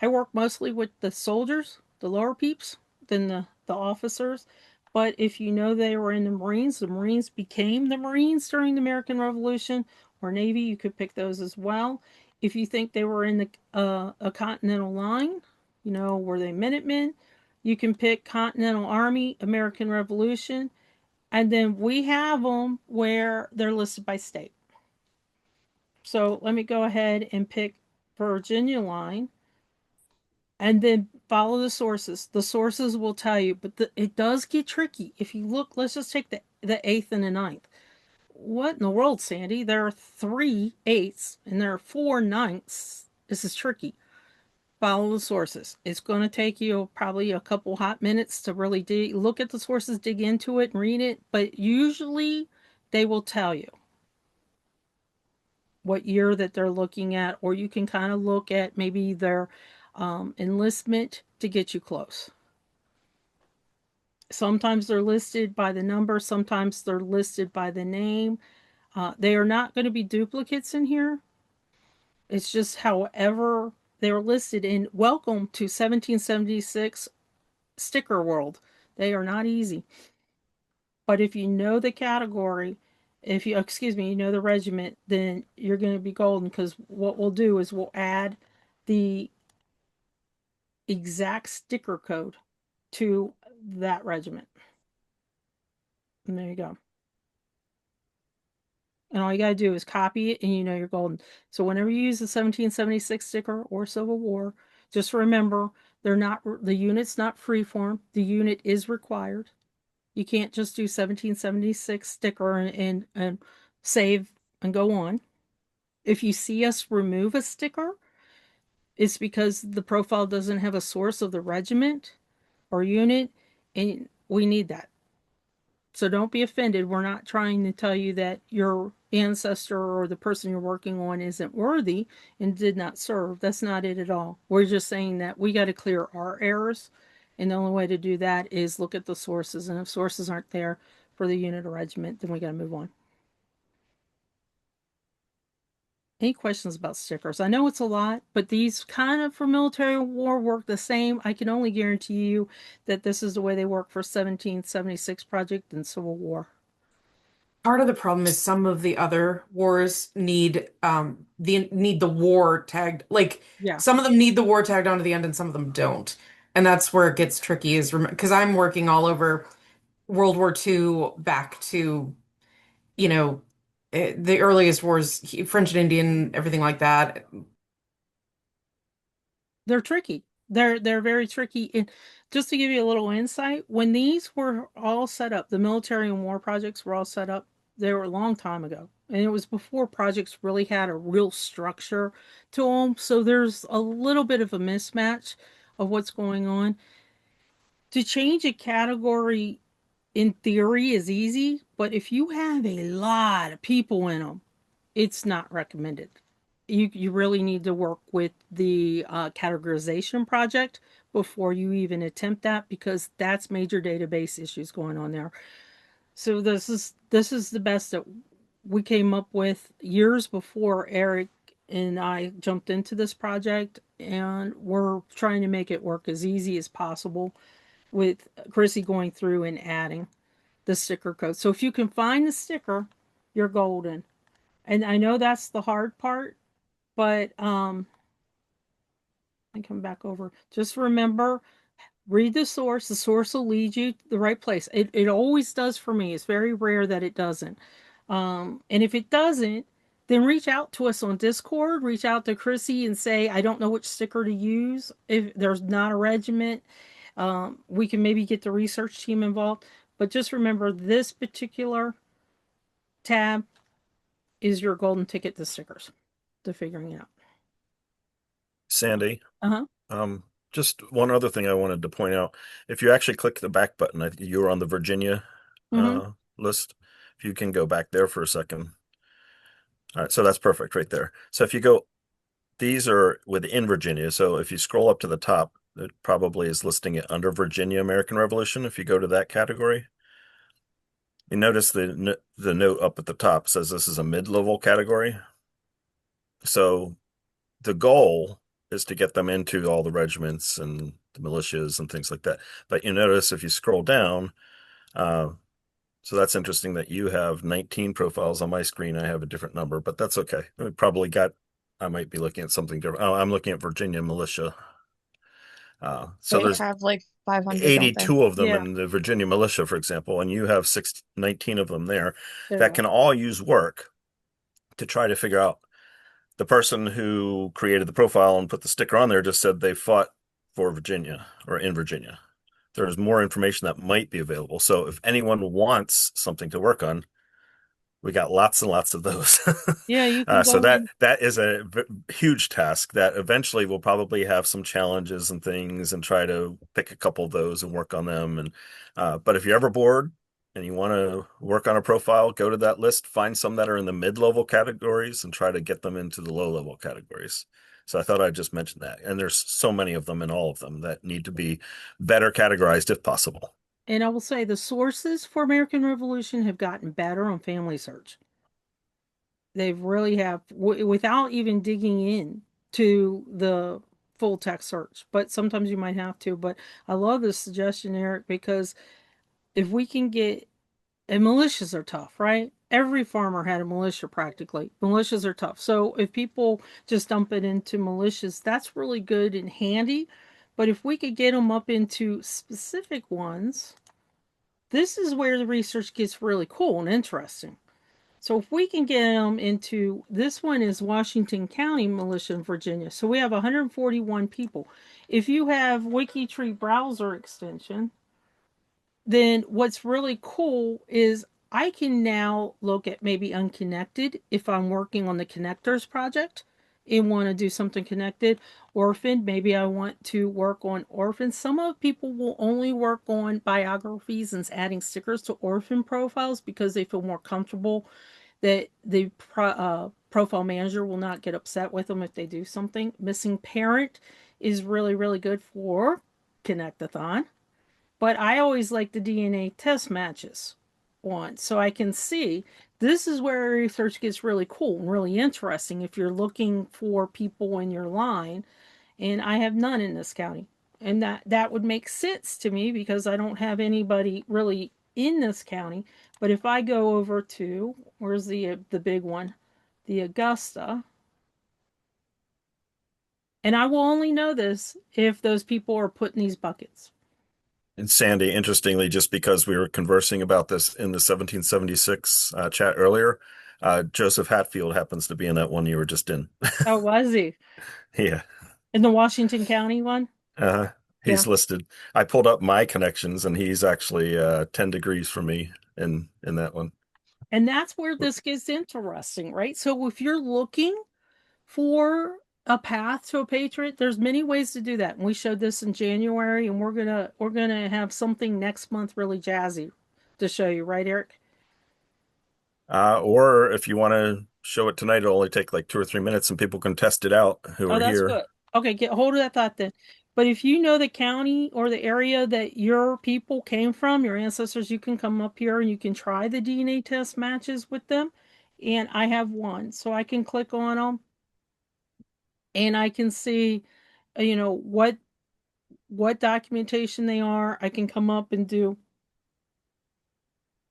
I work mostly with the soldiers, the lower peeps, than the officers. But if you know they were in the Marines became the Marines during the American Revolution, or Navy, you could pick those as well. If you think they were in a Continental line, were they Minutemen, you can pick Continental Army, American Revolution, and then we have them where they're listed by state. So let me go ahead and pick Virginia line and then follow the sources. The sources will tell you, but it does get tricky. If you look, let's just take the 8th and the 9th. What in the world, Sandy? There are 3 8ths and there are 4 9ths. This is tricky. Follow the sources. It's going to take you probably a couple hot minutes to really look at the sources, dig into it, and read it. But usually they will tell you what year that they're looking at, or you can kind of look at maybe their enlistment to get you close. Sometimes they're listed by the number, sometimes they're listed by the name. They are not going to be duplicates in here. It's just however they're listed in. Welcome to 1776 sticker world. They are not easy. But if you know the category, if you, excuse me, you know the regiment, then you're going to be golden, because what we'll do is we'll add the exact sticker code to that regiment. And there you go. And all you got to do is copy it and you're golden. So whenever you use the 1776 sticker or Civil War, just remember the unit's not freeform. The unit is required. You can't just do 1776 sticker and save and go on. If you see us remove a sticker, it's because the profile doesn't have a source of the regiment or unit, and we need that. So don't be offended. We're not trying to tell you that your ancestor or the person you're working on isn't worthy and did not serve. That's not it at all. We're just saying that we got to clear our errors. And the only way to do that is look at the sources. And if sources aren't there for the unit or regiment, then we got to move on. Any questions about stickers? I know it's a lot, but these kind of for military war work the same. I can only guarantee you that this is the way they work for 1776 project and Civil War. Part of the problem is some of the other wars need the war tagged, like Yeah. some of them need the war tagged onto the end and some of them don't. And that's where it gets tricky, is because I'm working all over World War II back to, the earliest wars, French and Indian, everything like that. They're tricky. They're very tricky. And just to give you a little insight, when these were all set up, the military and war projects were all set up, they were a long time ago. And it was before projects really had a real structure to them. So there's a little bit of a mismatch of what's going on. To change a category in theory is easy, but if you have a lot of people in them, it's not recommended. You really need to work with the categorization project before you even attempt that, because that's major database issues going on there. So this is the best that we came up with years before Eric and I jumped into this project, and we're trying to make it work as easy as possible with Chrissy going through and adding the sticker code. So if you can find the sticker, you're golden. And I know that's the hard part, but I come back over. Just remember, read the source. The source will lead you to the right place. It always does for me. It's very rare that it doesn't. And if it doesn't, then reach out to us on Discord. Reach out to Chrissy and say, I don't know which sticker to use. If there's not a regiment, we can maybe get the research team involved. But just remember, this particular tab is your golden ticket to stickers, to figuring it out. Sandy, Uh-huh. just one other thing I wanted to point out. If you actually click the back button, I think you were on the Virginia list. If you can go back there for a second. All right, so that's perfect right there. So if you go, these are within Virginia. So if you scroll up to the top, It probably is listing it under Virginia American Revolution. If you go to that category, you notice the note up at the top says this is a mid-level category. So the goal is to get them into all the regiments and the militias and things like that. But you notice if you scroll down, so that's interesting that you have 19 profiles on my screen. I have a different number, but that's okay. I might be looking at something different. Oh, I'm looking at Virginia militia. So They there's have like 500, don't they? 82 of them Yeah, in the Virginia militia, for example, and you have 19 of them there that there. can all use work to try to figure out. The person who created the profile and put the sticker on there just said they fought for Virginia or in Virginia. There's more information that might be available. So if anyone wants something to work on, we got lots and lots of those. Yeah, you can So go in. that is a huge task that eventually will probably have some challenges and things and try to pick a couple of those and work on them. And but if you're ever bored and you want to work on a profile, go to that list, find some that are in the mid-level categories and try to get them into the low-level categories. So I thought I'd just mention that. And there's so many of them in all of them that need to be better categorized if possible. And I will say the sources for American Revolution have gotten better on Family Search. They really have, without even digging in to the full text search. But sometimes you might have to. But I love this suggestion, Eric, because if we can get, and militias are tough, right? Every farmer had a militia practically. Militias are tough. So if people just dump it into militias, that's really good and handy. But if we could get them up into specific ones, this is where the research gets really cool and interesting. So if we can get them into, this one is Washington County Militia in Virginia. So we have 141 people. If you have WikiTree browser extension, then what's really cool is I can now look at maybe unconnected if I'm working on the connectors project and want to do something connected. Orphan, maybe I want to work on orphans. Some of people will only work on biographies and adding stickers to orphan profiles because they feel more comfortable that the profile manager will not get upset with them if they do something. Missing parent is really, really good for Connectathon. But I always like the DNA test matches one so I can see this is where research gets really cool and really interesting if you're looking for people in your line. And I have none in this county. And that would make sense to me because I don't have anybody really in this county. But if I go over to, where's the big one? The Augusta. And I will only know this if those people are put in these buckets. And Sandy, interestingly, just because we were conversing about this in the 1776 chat earlier, Joseph Hatfield happens to be in that one you were just in. Oh, was he? Yeah. In the Washington County one? Uh, Yeah. he's listed. I pulled up my connections and he's actually 10 degrees from me in that one. And that's where this gets interesting, right? So if you're looking for a path to a patriot, there's many ways to do that. And we showed this in January, and we're gonna have something next month really jazzy to show you, right, Eric? Or if you want to show it tonight, it'll only take like 2 or 3 minutes and people can test it out who Oh, are that's here. good. Okay, get hold of that thought then. But if you know the county or the area that your people came from, your ancestors, you can come up here and you can try the DNA test matches with them. And I have one, so I can click on them and I can see, what documentation they are. I can come up and do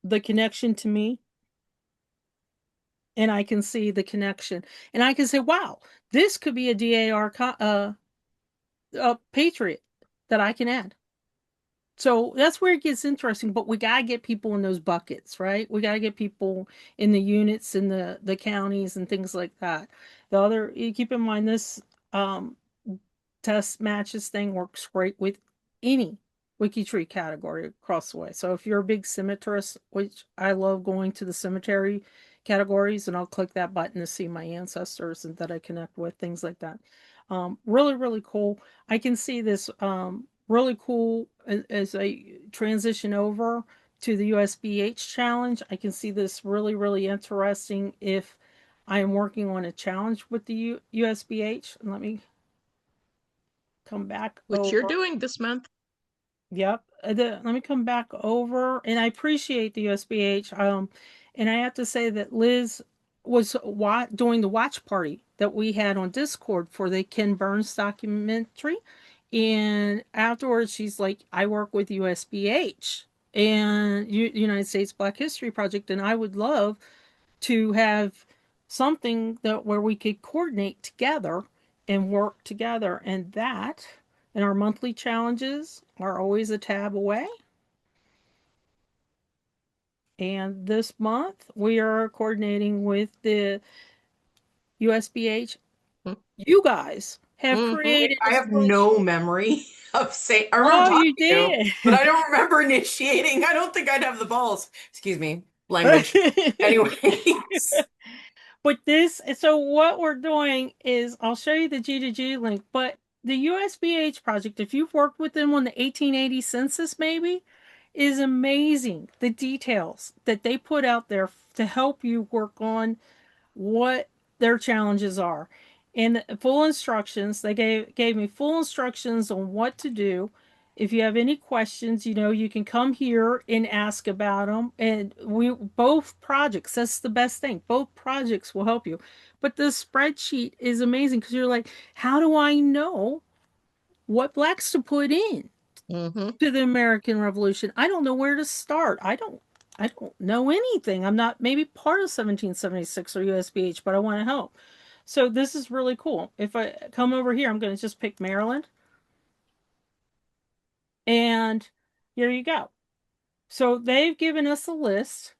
the connection to me, and I can see the connection, and I can say, wow, this could be a DAR a patriot that I can add. So that's where it gets interesting, but we got to get people in those buckets, right? We got to get people in the units in the counties and things like that. You keep in mind this um test matches thing works great with any WikiTree category across the way. So if you're a big cemeterist, which I love going to the cemetery categories, and I'll click that button to see my ancestors and that I connect with, things like that. Really, really cool. I can see this really cool as I transition over to the USBH challenge. I can see this really, really interesting if I am working on a challenge with the USBH. And let me come back Which over. you're doing this month. Yep. Let me come back over, and I appreciate the USBH. And I have to say that Liz was doing the watch party that we had on Discord for the Ken Burns documentary, and afterwards she's like, "I work with USBH and United States Black History Project, and I would love to have something that where we could coordinate together and work together." And our monthly challenges are always a tab away. And this month we are coordinating with the USBH. You guys have created a I have no spreadsheet. memory of saying, I remember Oh, you talking to you, did. but I don't remember initiating. I don't think I'd have the balls. Excuse me, language. Anyways. But so what we're doing is I'll show you the G2G link, but the USBH project, if you've worked with them on the 1880 census, maybe, is amazing. The details that they put out there to help you work on what their challenges are. And full instructions, they gave me full instructions on what to do. If you have any questions, you can come here and ask about them. And both projects, that's the best thing. Both projects will help you. But the spreadsheet is amazing because you're like, how do I know what blacks to put in to the American Revolution? I don't know where to start. I don't know anything. I'm not maybe part of 1776 or USBH, but I want to help. So this is really cool. If I come over here, I'm going to just pick Maryland. And here you go. So they've given us a list.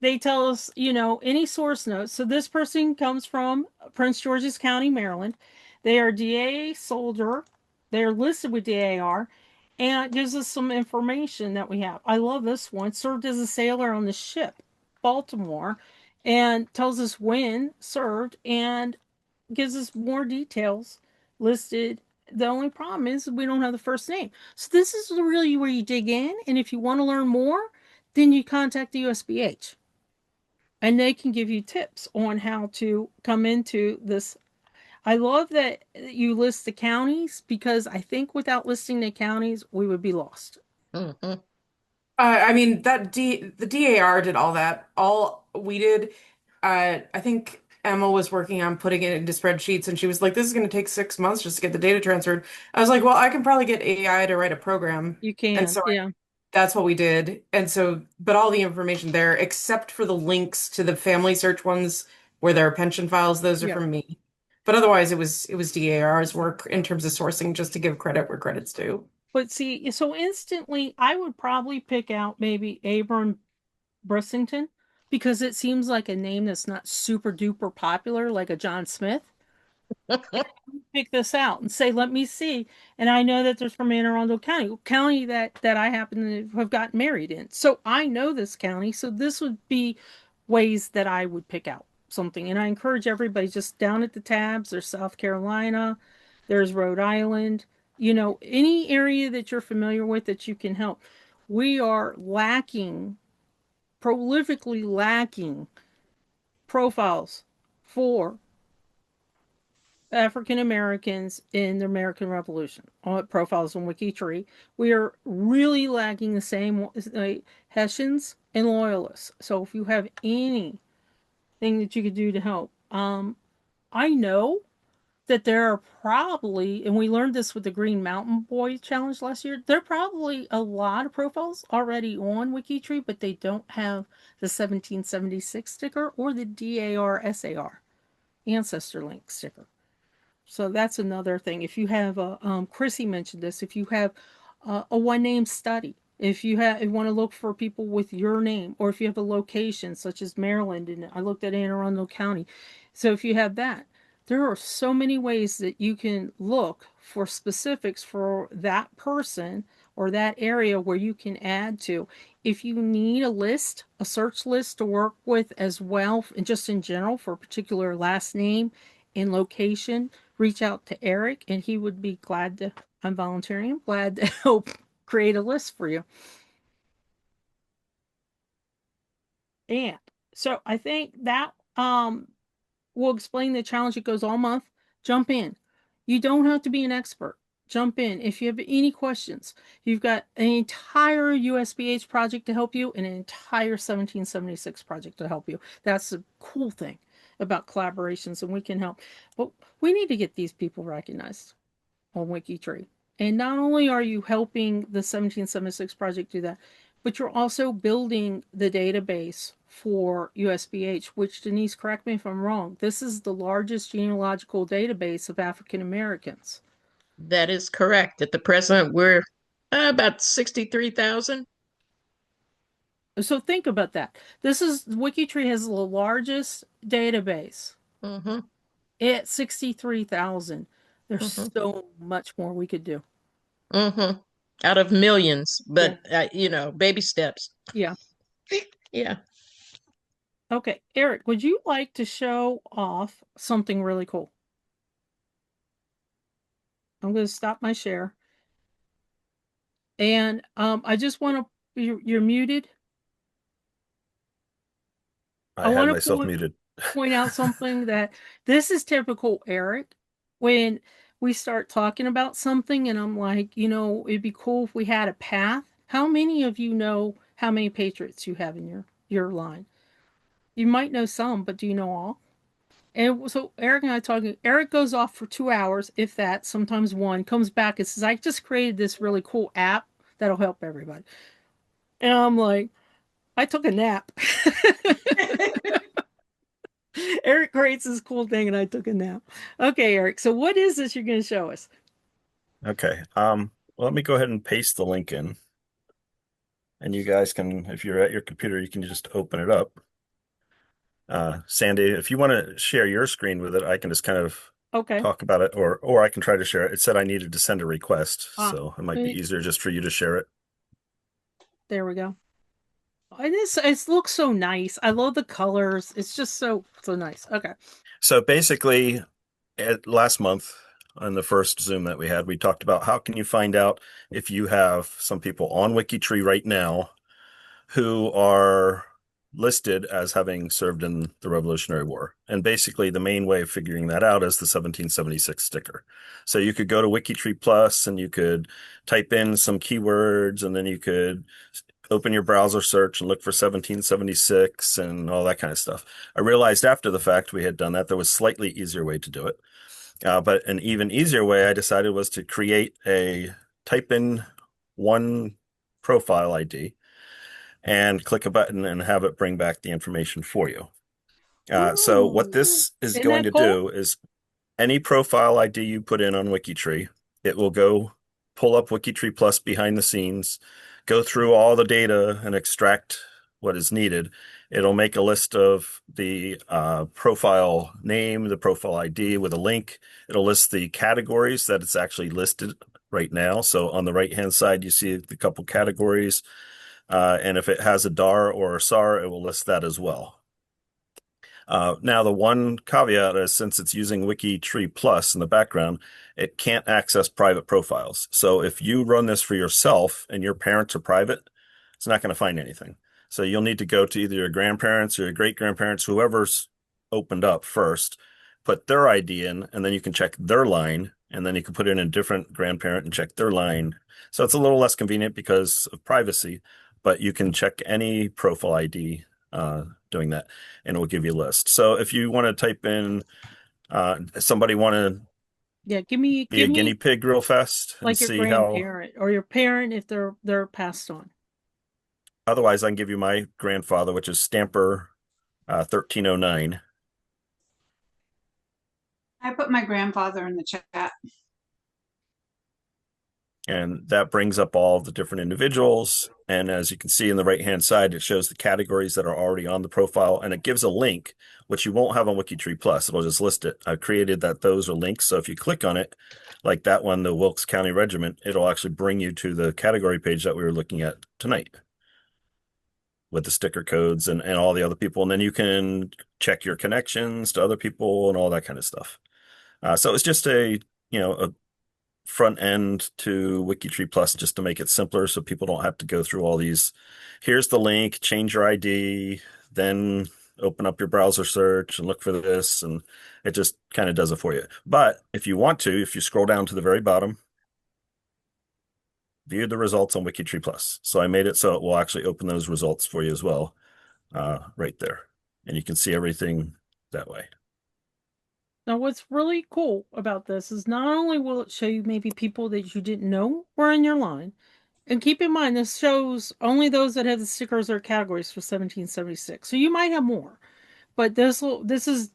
They tell us, any source notes. So this person comes from Prince George's County, Maryland. They are DA soldier. They're listed with DAR, and it gives us some information that we have. I love this one. Served as a sailor on the ship, Baltimore, and tells us when served and gives us more details listed. The only problem is we don't have the first name. So this is really where you dig in, and if you want to learn more, then you contact the USBH and they can give you tips on how to come into this. I love that you list the counties because I think without listing the counties, we would be lost. I mean the DAR did all that. All we did, I think Emma was working on putting it into spreadsheets, and she was like, "This is going to take 6 months just to get the data transferred." I was like, "Well, I can probably get AI to write a program," You and can, so yeah. that's what we did. And so, but all the information there, except for the links to the family search ones where there are pension files, those are Yeah. from me. But otherwise, it was DAR's work in terms of sourcing, just to give credit where credit's due. But see, so instantly, I would probably pick out maybe Abram Brissington because it seems like a name that's not super duper popular, like a John Smith. Pick this out and say, let me see. And I know that there's from Anne Arundel County that I happen to have gotten married in. So I know this county. So this would be ways that I would pick out something. And I encourage everybody just down at the tabs. There's South Carolina, there's Rhode Island, any area that you're familiar with that you can help. We are prolifically lacking profiles for African Americans in the American Revolution profiles on WikiTree. We are really lacking the same Hessians and Loyalists. So if you have anything that you could do to help, I know that there are probably, and we learned this with the Green Mountain Boy Challenge last year, there are probably a lot of profiles already on WikiTree, but they don't have the 1776 sticker or the DAR SAR ancestor link sticker. So that's another thing. If you have Chrissy mentioned this, if you have a one name study, if you want to look for people with your name, or if you have a location such as Maryland, and I looked at Anne Arundel County. So if you have that, there are so many ways that you can look for specifics for that person or that area where you can add to. If you need a search list to work with as well, and just in general for a particular last name and location, reach out to Eric and he would be glad to, I'm volunteering, glad to help create a list for you. And so I think that will explain the challenge. It goes all month. Jump in. You don't have to be an expert. jump in. If you have any questions, you've got an entire USBH project to help you and an entire 1776 project to help you. That's the cool thing about collaborations, and we can help. But we need to get these people recognized on WikiTree. And not only are you helping the 1776 project do that, but you're also building the database for USBH, which, Denise, correct me if I'm wrong, this is the largest genealogical database of African Americans. That is correct. At the present, we're about 63,000. So think about that. WikiTree has the largest database Mm-hmm. at 63,000. There's Mm-hmm. so much more we could do. Mm-hmm. Out of millions, but baby steps. Yeah. Yeah. Okay, Eric, would you like to show off something really cool? I'm going to stop my share. And I just want to, you're muted. I had want myself to muted. point out something that this is typical Eric. When we start talking about something and I'm like, it'd be cool if we had a path. How many of you know how many patriots you have in your line? You might know some, but do you know all? And so Eric and I talking, Eric goes off for 2 hours, if that, sometimes one, comes back and says, I just created this really cool app that'll help everybody. And I'm like, I took a nap. Eric creates this cool thing and I took a nap. Okay, Eric. So what is this you're going to show us? Okay. Well, let me go ahead and paste the link in. And you guys can, if you're at your computer, you can just open it up. Sandy, if you want to share your screen with it, I can just kind of talk about it, or I can try to share it. It said I needed to send a request, so it might be easier just for you to share it. There we go. It looks so nice. I love the colors. It's just so nice. Okay. So basically, last month on the first Zoom that we had, we talked about how can you find out if you have some people on WikiTree right now who are listed as having served in the Revolutionary War. And basically the main way of figuring that out is the 1776 sticker. So you could go to WikiTree Plus and you could type in some keywords and then you could open your browser search and look for 1776 and all that kind of stuff. I realized after the fact we had done that, there was a slightly easier way to do it. But an even easier way I decided was to type in one profile ID and click a button and have it bring back the information for you. So what this is going to do is any profile ID you put in on WikiTree, it will go pull up WikiTree Plus behind the scenes, go through all the data and extract what is needed. It'll make a list of the profile name, the profile ID with a link. It'll list the categories that it's actually listed right now. So on the right-hand side, you see the couple categories. And if it has a DAR or a SAR, it will list that as well. Now, the one caveat is since it's using WikiTree Plus in the background, it can't access private profiles. So if you run this for yourself and your parents are private, it's not going to find anything. So you'll need to go to either your grandparents or your great-grandparents, whoever's opened up first, put their ID in, and then you can check their line, and then you can put in a different grandparent and check their line. So it's a little less convenient because of privacy, but you can check any profile ID doing that, and it will give you a list. So if you want to type in somebody want to give me a guinea pig real fast and like your see grandparent or your parent if they're passed on. Otherwise, I can give you my grandfather, which is Stamper 1309. I put my grandfather in the chat. And that brings up all the different individuals. And as you can see in the right-hand side, it shows the categories that are already on the profile. And it gives a link, which you won't have on WikiTree Plus. It'll just list it. I've created that those are links. So if you click on it, like that one, the Wilkes County Regiment, it'll actually bring you to the category page that we were looking at tonight with the sticker codes and all the other people. And then you can check your connections to other people and all that kind of stuff. So it's just a front end to WikiTree Plus just to make it simpler so people don't have to go through all these. Here's the link, change your ID, then open up your browser search and look for this, and it just kind of does it for you. But if you want to, if you scroll down to the very bottom, view the results on WikiTree Plus. So I made it so it will actually open those results for you as well, right there. And you can see everything that way. Now, what's really cool about this is not only will it show you maybe people that you didn't know were in your line, and keep in mind this shows only those that have the stickers or categories for 1776. So you might have more, but this is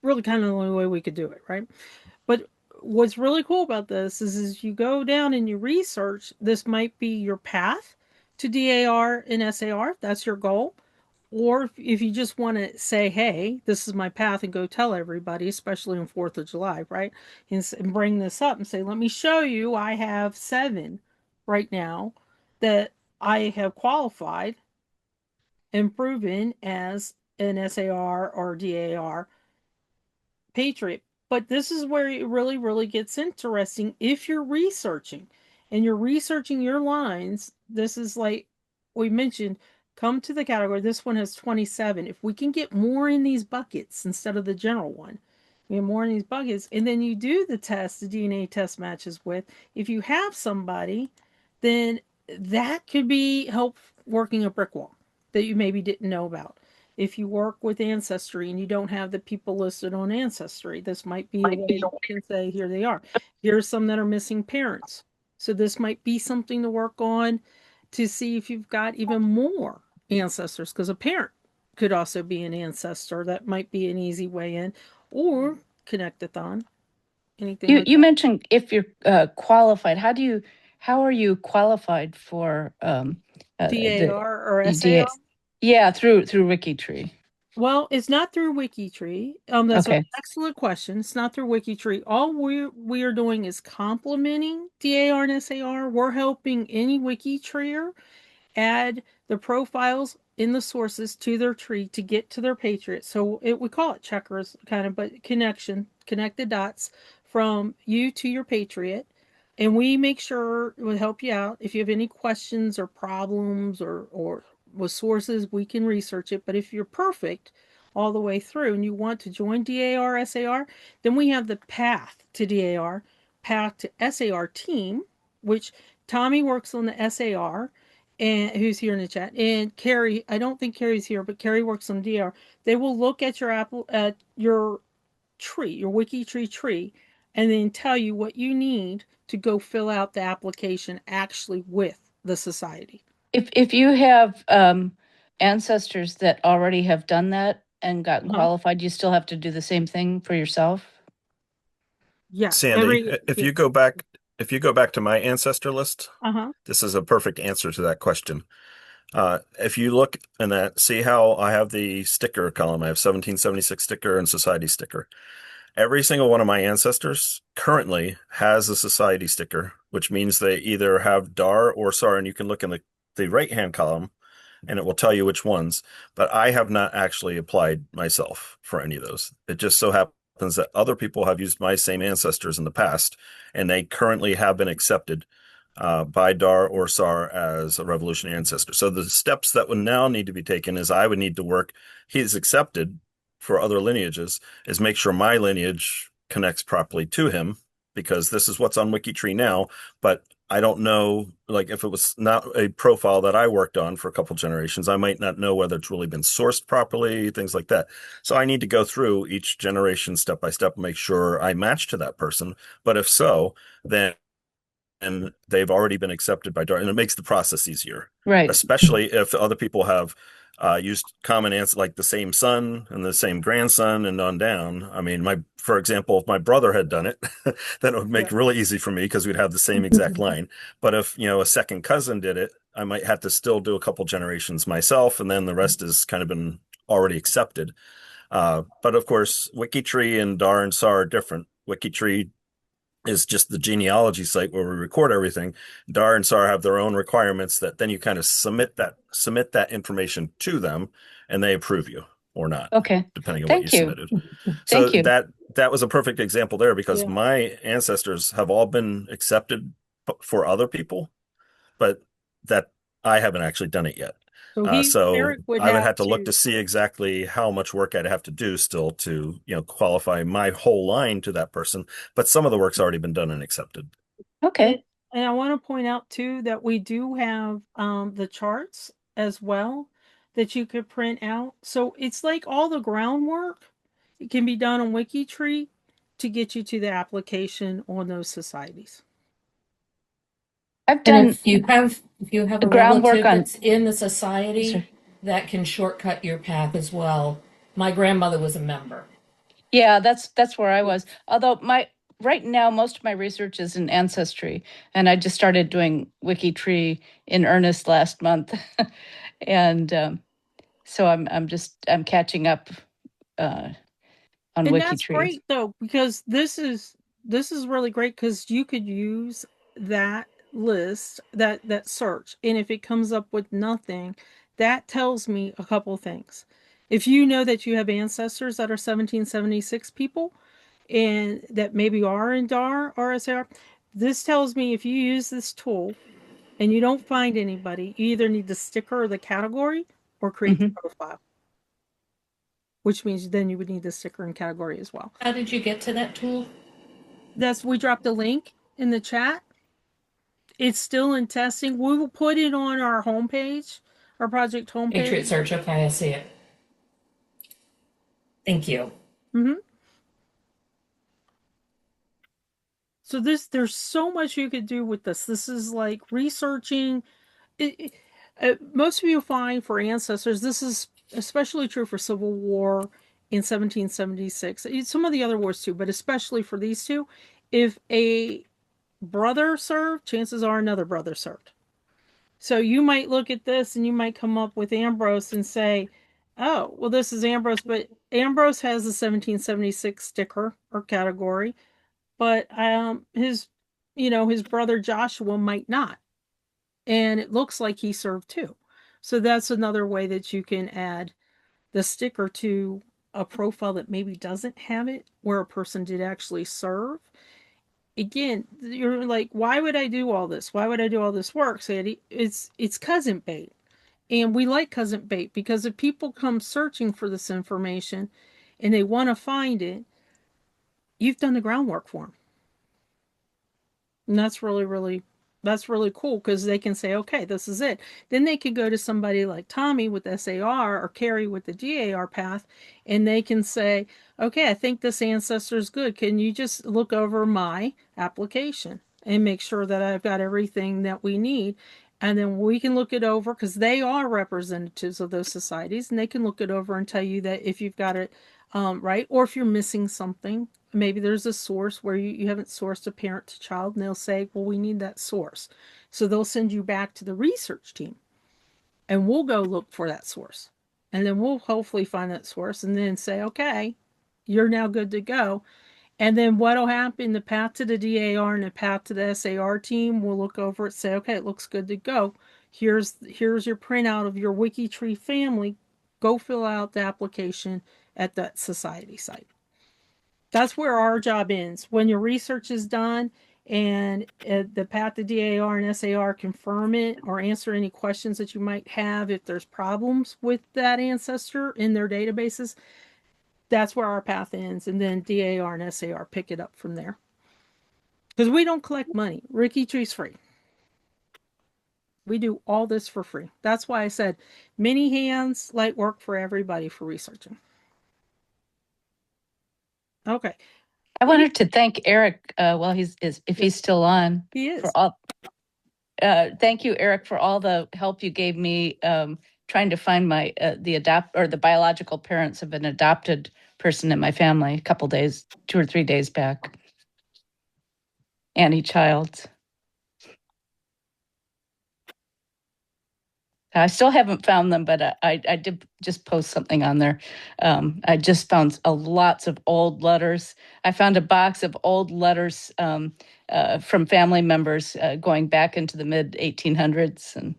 really kind of the only way we could do it, right? But what's really cool about this is you go down and you research, this might be your path to DAR and SAR. That's your goal. Or if you just want to say, hey, this is my path and go tell everybody, especially on 4th of July, right? And bring this up and say, let me show you, I have 7 right now that I have qualified and proven as an SAR or DAR Patriot. But this is where it really, really gets interesting. If you're researching and you're researching your lines, this is like we mentioned, come to the category. This one has 27. If we can get more in these buckets instead of the general one, we have more in these buckets, and then you do the test, the DNA test matches with, if you have somebody, then that could be help working a brick wall that you maybe didn't know about. If you work with Ancestry and you don't have the people listed on Ancestry, this might be a way you can say, here they are. Here's some that are missing parents. So this might be something to work on to see if you've got even more ancestors, because a parent could also be an ancestor. That might be an easy way in. Or Connectathon. Anything You like you that. mentioned if you're qualified, how are you qualified for the DAR or DA? SAR? Yeah, through WikiTree. Well, it's not through WikiTree. That's an Okay. excellent question. It's not through WikiTree. All we are doing is complementing DAR and SAR. We're helping any WikiTreeer add the profiles in the sources to their tree to get to their patriot. So we call it checkers, kind of, but connect the dots from you to your patriot. And we make sure it will help you out. If you have any questions or problems or with sources, we can research it. But if you're perfect all the way through and you want to join DAR, SAR, then we have the path to DAR, path to SAR team, which Tommy works on the SAR, and who's here in the chat, and Carrie. I don't think Carrie's here, but Carrie works on DR. They will look at your your tree, your WikiTree tree, and then tell you what you need to go fill out the application actually with the society. If you have ancestors that already have done that and gotten qualified, you still have to do the same thing for yourself? Yes. Sandy, if you go back to my ancestor list, this is a perfect answer to that question. If you look in that, see how I have the sticker column. I have 1776 sticker and society sticker. Every single one of my ancestors currently has a society sticker, which means they either have DAR or SAR, and you can look in the right-hand column and it will tell you which ones, but I have not actually applied myself for any of those. It just so happens that other people have used my same ancestors in the past, and they currently have been accepted by DAR or SAR as a revolutionary ancestor. So the steps that would now need to be taken is I would need to work, he's accepted for other lineages, is make sure my lineage connects properly to him, because this is what's on WikiTree now, but I don't know, like if it was not a profile that I worked on for a couple generations, I might not know whether it's really been sourced properly, things like that. So I need to go through each generation step by step and make sure I match to that person. But if so, then and they've already been accepted by DAR, and it makes the process easier. Right. Especially if other people have used common answers like the same son and the same grandson and on down. I mean, for example, if my brother had done it, then it would make it really easy for me because we'd have the same exact line. But if, a second cousin did it, I might have to still do a couple generations myself, and then the rest has kind of been already accepted. But of course, WikiTree and DAR and SAR are different. WikiTree is just the genealogy site where we record everything. DAR and SAR have their own requirements that then you kind of submit that information to them, and they approve you or not. Okay. Depending on Thank what you you. submitted. Thank you. That was a perfect example there, because my ancestors have all been accepted for other people, but that I haven't actually done it yet. So Eric would I would have have to look to see exactly how much work I'd have to do still to, qualify my whole line to that person. But some of the work's already been done and accepted. Okay. And I want to point out too that we do have the charts as well that you could print out. So it's like all the groundwork it can be done on WikiTree to get you to the application on those societies. I've And done if you have a groundwork relative on. that's in the society, that can shortcut your path as well. My grandmother was a member. Yeah, that's where I was. Although right now most of my research is in Ancestry, and I just started doing WikiTree in earnest last month, and so I'm catching up on And that's WikiTree. great though, because this is really great because you could use that list, that search, and if it comes up with nothing, that tells me a couple things. If you know that you have ancestors that are 1776 people and that maybe are in DAR or SAR, this tells me if you use this tool and you don't find anybody, you either need the sticker or the category or create the profile, which means then you would need the sticker and category as well. How did you get to that tool? We dropped a link in the chat. It's still in testing. We will put it on our homepage, our project Patriot homepage. Search. Okay, I see it. Thank you. Mm-hmm. So there's so much you could do with this. This is like researching. Most of you find for ancestors, this is especially true for Civil War in 1776. Some of the other wars too, but especially for these two. If a brother served, chances are another brother served. So you might look at this and you might come up with Ambrose and say, oh, well, this is Ambrose, but Ambrose has a 1776 sticker or category, but his brother Joshua might not. And it looks like he served too. So that's another way that you can add the sticker to a profile that maybe doesn't have it, where a person did actually serve. Again, you're like, why would I do all this? Why would I do all this work, Sandy? It's cousin bait. And we like cousin bait because if people come searching for this information and they want to find it, you've done the groundwork for them. And that's really cool because they can say, okay, this is it. Then they could go to somebody like Tommy with SAR or Carrie with the DAR path, and they can say, okay, I think this ancestor is good. Can you just look over my application and make sure that I've got everything that we need? And then we can look it over because they are representatives of those societies, and they can look it over and tell you that if you've got it right, or if you're missing something, maybe there's a source where you haven't sourced a parent to child, and they'll say, well, we need that source. So they'll send you back to the research team, and we'll go look for that source. And then we'll hopefully find that source and then say, okay, you're now good to go. And then what'll happen, the path to the DAR and the path to the SAR team will look over it, say, okay, it looks good to go. Here's your printout of your WikiTree family. Go fill out the application at that society site. That's where our job ends. When your research is done and the path to DAR and SAR confirm it or answer any questions that you might have if there's problems with that ancestor in their databases, that's where our path ends. And then DAR and SAR pick it up from there. Because we don't collect money. WikiTree's free. We do all this for free. That's why I said many hands, light work for everybody for researching. Okay. I wanted to thank Eric while if he's still on. He is. For all, thank you, Eric, for all the help you gave me trying to find the biological parents of an adopted person in my family a couple days, 2 or 3 days back. Annie Childs. I still haven't found them, but I did just post something on there. I just found lots of old letters. I found a box of old letters from family members going back into the mid 1800s, and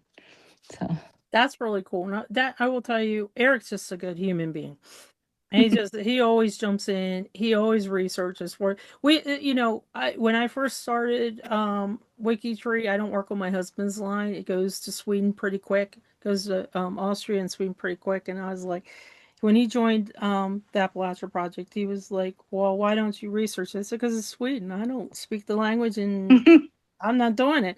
so that's really cool. Now, that I will tell you, Eric's just a good human being. And he always jumps in. He always researches for we. When I first started WikiTree, I don't work on my husband's line. It goes to Sweden pretty quick. Goes to Austria and Sweden pretty quick. And I was like, when he joined the Appalachia Project, he was like, "Well, why don't you research this?" Because it's Sweden. I don't speak the language, and I'm not doing it.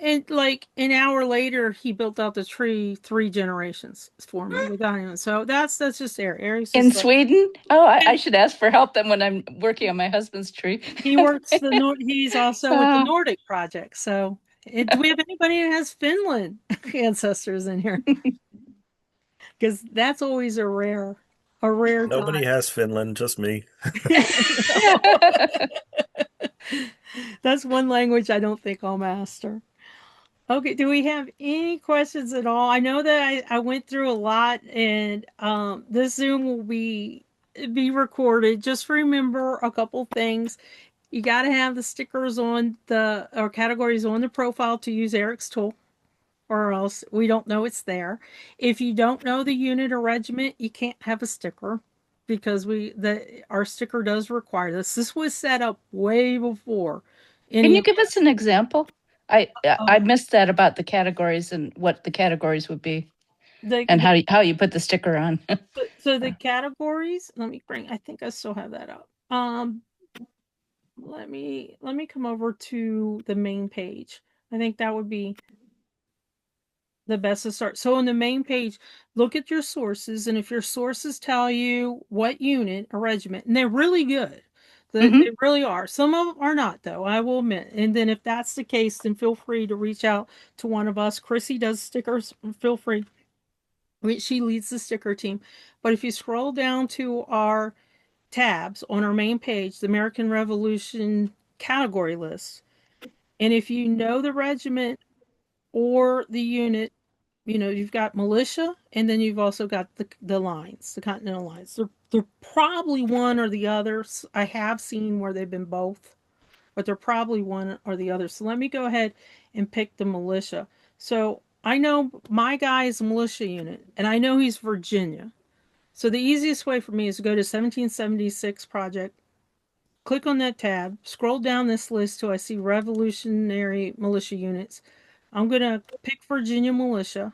And like an hour later, he built out the tree 3 generations for me without him. So that's just Eric. Eric's In just like Sweden? Oh, I should ask for help then when I'm working on my husband's tree. he works the Nord. He's also with the Oh, Nordic project. So do we have anybody that has Finland ancestors in here? Because that's always a rare Nobody time. has Finland, just me. That's one language I don't think I'll master. Okay, do we have any questions at all? I know that I went through a lot and this Zoom will be recorded. Just remember a couple things. You got to have the stickers on the or categories on the profile to use Eric's tool, or else we don't know it's there. If you don't know the unit or regiment, you can't have a sticker because our sticker does require this. This was set up way before can any you of give us an example? I um, missed that about the categories and what the categories would be and the how you put the sticker on. so the categories. Let me bring. I think I still have that up. Let me come over to the main page. I think that would be the best to start. So on the main page, look at your sources, and if your sources tell you what unit or regiment, and they're really good, they Hmm. really are. Some of them are not, though, I will admit. And then if that's the case, then feel free to reach out to one of us. Chrissy does stickers. Feel free. She leads the sticker team. But if you scroll down to our tabs on our main page, the American Revolution category list, and if you know the regiment or the unit, you've got militia, and then you've also got the lines, the Continental lines. They're probably one or the other. I have seen where they've been both, but they're probably one or the other. So let me go ahead and pick the militia. So I know my guy is a militia unit, and I know he's Virginia. So the easiest way for me is to go to 1776 project, click on that tab, scroll down this list till I see Revolutionary Militia units. I'm going to pick Virginia Militia.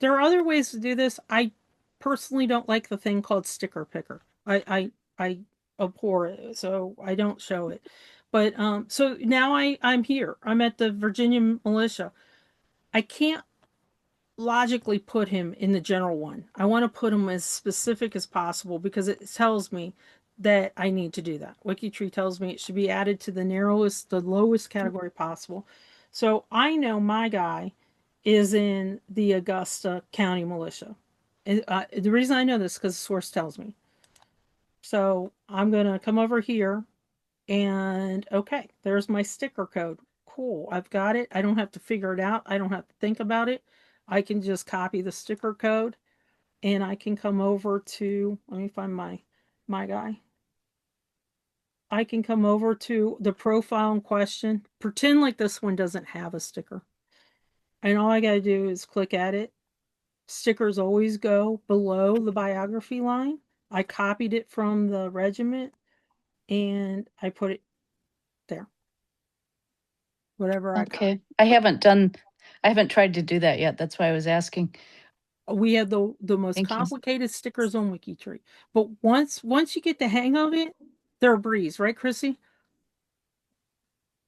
There are other ways to do this. I personally don't like the thing called sticker picker. I abhor it, so I don't show it. But so now I'm here. I'm at the Virginia Militia. I can't logically put him in the general one. I want to put him as specific as possible because it tells me that I need to do that. WikiTree tells me it should be added to the lowest category possible. So I know my guy is in the Augusta County Militia. And, the reason I know this is because the source tells me. So I'm going to come over here and okay, there's my sticker code. Cool, I've got it. I don't have to figure it out. I don't have to think about it. I can just copy the sticker code and I can come over to, let me find my guy. I can come over to the profile in question, pretend like this one doesn't have a sticker. And all I got to do is click at it. Stickers always go below the biography line. I copied it from the regiment and I put it there. Whatever I copied. Okay. I haven't tried to do that yet. That's why I was asking. We have the most Thank you. complicated stickers on WikiTree. But once you get the hang of it, they're a breeze, right, Chrissy?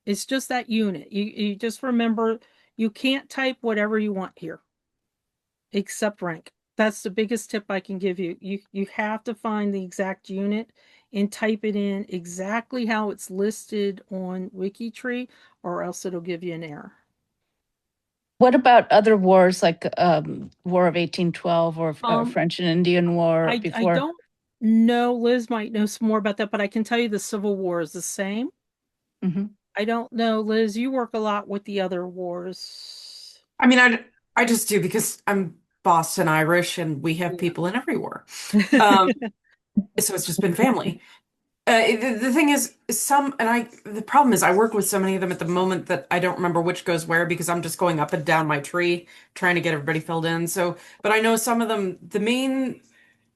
It's just that unit. You just remember you can't type whatever you want here, except rank. That's the biggest tip I can give you. You have to find the exact unit and type it in exactly how it's listed on WikiTree, or else it'll give you an error. What about other wars like War of 1812 or French and Indian War I before? don't know. Liz might know some more about that, but I can tell you the Civil War is the same. Mhm. I don't know, Liz. You work a lot with the other wars. I mean, I just do because I'm Boston Irish and we have people in every war. Um, so it's just been family. The thing is, the problem is I work with so many of them at the moment that I don't remember which goes where because I'm just going up and down my tree trying to get everybody filled in. So, but I know some of them, the main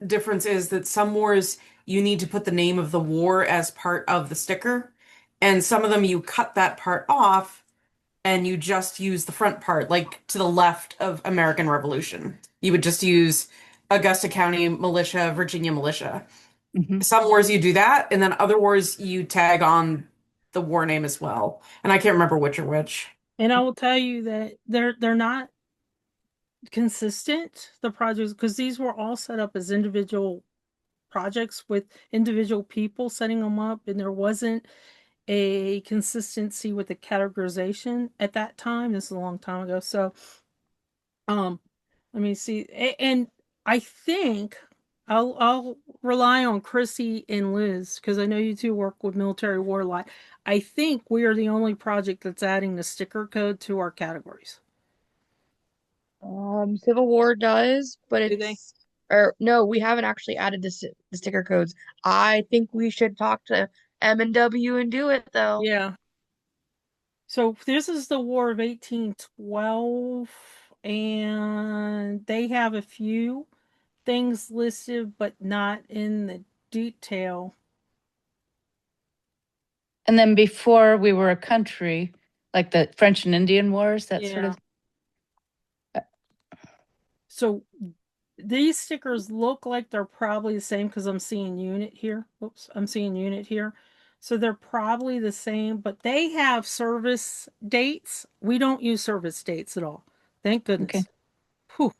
difference is that some wars you need to put the name of the war as part of the sticker, and some of them you cut that part off and you just use the front part, like to the left of American Revolution. You would just use Augusta County Militia, Virginia Militia. Mhm. Some wars you do that, and then other wars you tag on the war name as well. And I can't remember which are which. And I will tell you that they're not consistent, the projects, because these were all set up as individual projects with individual people setting them up, and there wasn't a consistency with the categorization at that time. This is a long time ago. So um let me see. And I think I'll rely on Chrissy and Liz because I know you two work with military war a lot. I think we are the only project that's adding the sticker code to our categories. Civil War does, but Do they? it's or no, we haven't actually added the sticker codes. I think we should talk to M&W and do it though. Yeah. So this is the War of 1812, and they have a few things listed, but not in the detail. And then before we were a country, like the French and Indian Wars, that sort Yeah. of. So these stickers look like they're probably the same because I'm seeing unit here. Oops, I'm seeing unit here. So they're probably the same, but they have service dates. We don't use service dates at all. Thank goodness. Okay. Whew.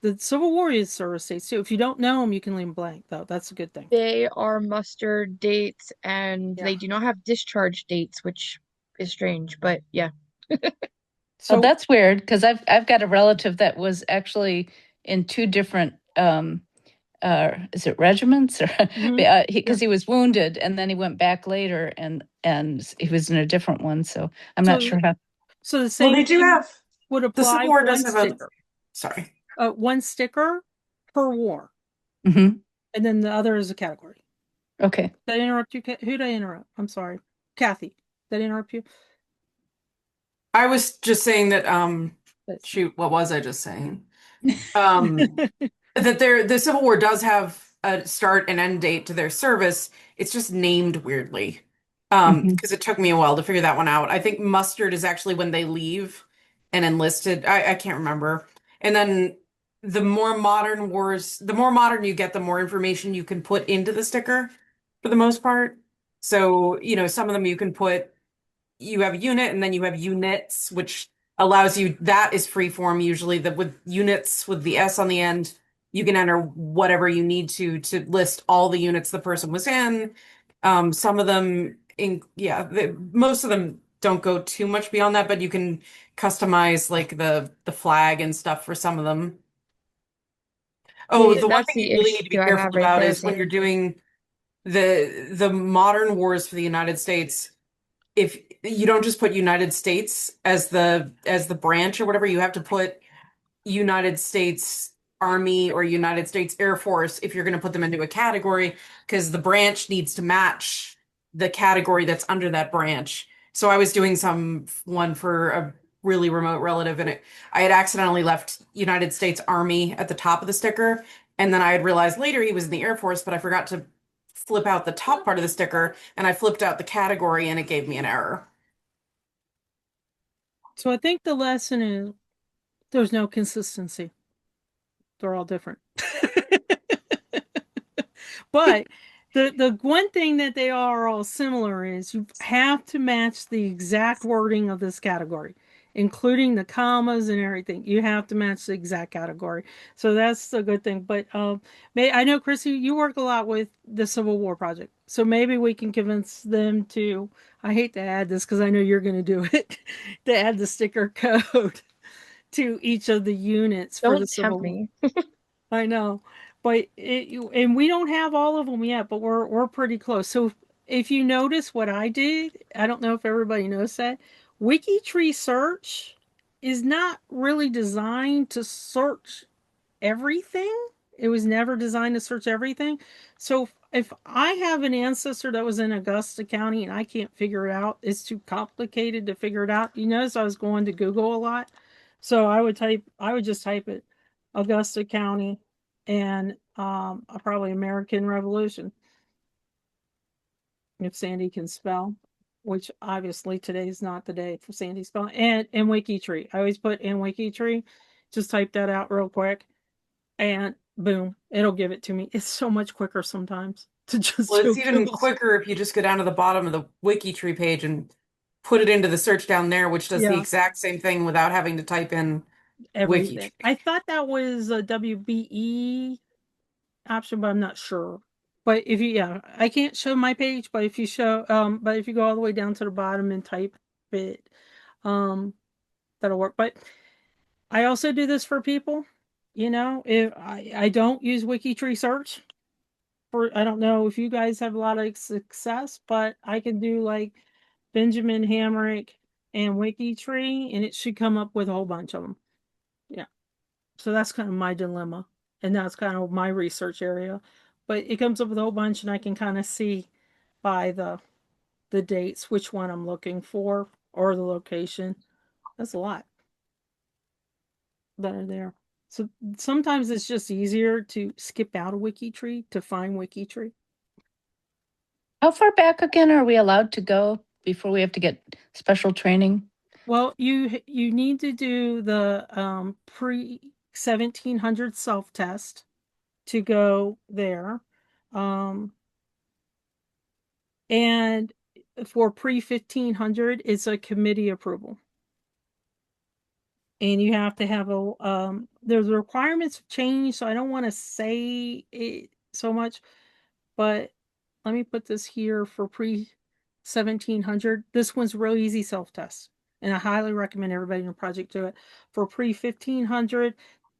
The Civil War is service dates too. If you don't know them, you can leave them blank, though. That's a good thing. They are muster dates and Yeah. they do not have discharge dates, which is strange, but yeah. So So that's weird because I've got a relative that was actually in two different is it regiments or mhm, because he was wounded and then he went back later and he was in a different one. So I'm not so sure how. so the Well, same they do thing have would the Civil apply War for does one have a sticker. sorry. One sticker per war, Mhm. and then the other is a category. Okay. Did I interrupt you? Who did I interrupt? I'm sorry, Kathy. Did I interrupt you? I was just saying that But- shoot, what was I just saying? That the Civil War does have a start and end date to their service. It's just named weirdly. Mhm. Because it took me a while to figure that one out. I think mustard is actually when they leave and enlisted. I can't remember. And then the more modern wars, the more modern you get, the more information you can put into the sticker for the most part. So, some of them you can put you have a unit and then you have units, which allows you that is free form usually that with units with the S on the end, you can enter whatever you need to list all the units the person was in. Some of them most of them don't go too much beyond that, but you can customize like the flag and stuff for some of them. Oh, Yeah, the one that's thing you the really need to be issue I careful have right about there, is when you're Sandy. doing the modern wars for the United States, if you don't just put United States as the branch or whatever, you have to put United States Army or United States Air Force if you're going to put them into a category, because the branch needs to match the category that's under that branch. So I was doing one for a really remote relative, and I had accidentally left United States Army at the top of the sticker, and then I had realized later he was in the Air Force, but I forgot to flip out the top part of the sticker, and I flipped out the category, and it gave me an error. So I think the lesson is there's no consistency. They're all different. But the one thing that they are all similar is you have to match the exact wording of this category, including the commas and everything. You have to match the exact category. So that's a good thing. But I know, Chrissy, you work a lot with the Civil War Project. So maybe we can convince them to, I hate to add this because I know you're going to do it, to add the sticker code to each of the units for the Don't Civil tempt War. me. I know, but and we don't have all of them yet, but we're pretty close. So if you notice what I did, I don't know if everybody knows that WikiTree search is not really designed to search everything. It was never designed to search everything. So if I have an ancestor that was in Augusta County and I can't figure it out, it's too complicated to figure it out. You notice I was going to Google a lot. So I would just type it Augusta County and probably American Revolution. If Sandy can spell, which obviously today is not the day for Sandy spelling, and WikiTree. I always put in WikiTree. Just type that out real quick and boom, it'll give it to me. It's so much quicker sometimes to just Well, do it's even Google search. quicker if you just go down to the bottom of the WikiTree page and put it into the search down there, which does the Yeah, exact same thing without having to type in everything. WikiTree. I thought that was a WBE option, but I'm not sure. But if you, yeah, I can't show my page, but if you show, but if you go all the way down to the bottom and type it, um, that'll work. But I also do this for people, if I don't use WikiTree search for, I don't know if you guys have a lot of success, but I can do like Benjamin Hamrick and WikiTree, and it should come up with a whole bunch of them. Yeah. So that's kind of my dilemma. And that's kind of my research area. But it comes up with a whole bunch, and I can kind of see by the dates which one I'm looking for or the location. That's a lot that are there. So sometimes it's just easier to skip out a WikiTree to find WikiTree. How far back again are we allowed to go before we have to get special training? Well, you need to do the pre 1700 self test to go there. Um, and for pre 1500, it's a committee approval. And you have to have there's the requirements have changed, so I don't want to say it so much, but let me put this here for pre 1700. This one's real easy self test, and I highly recommend everybody in the project do it. For pre 1500,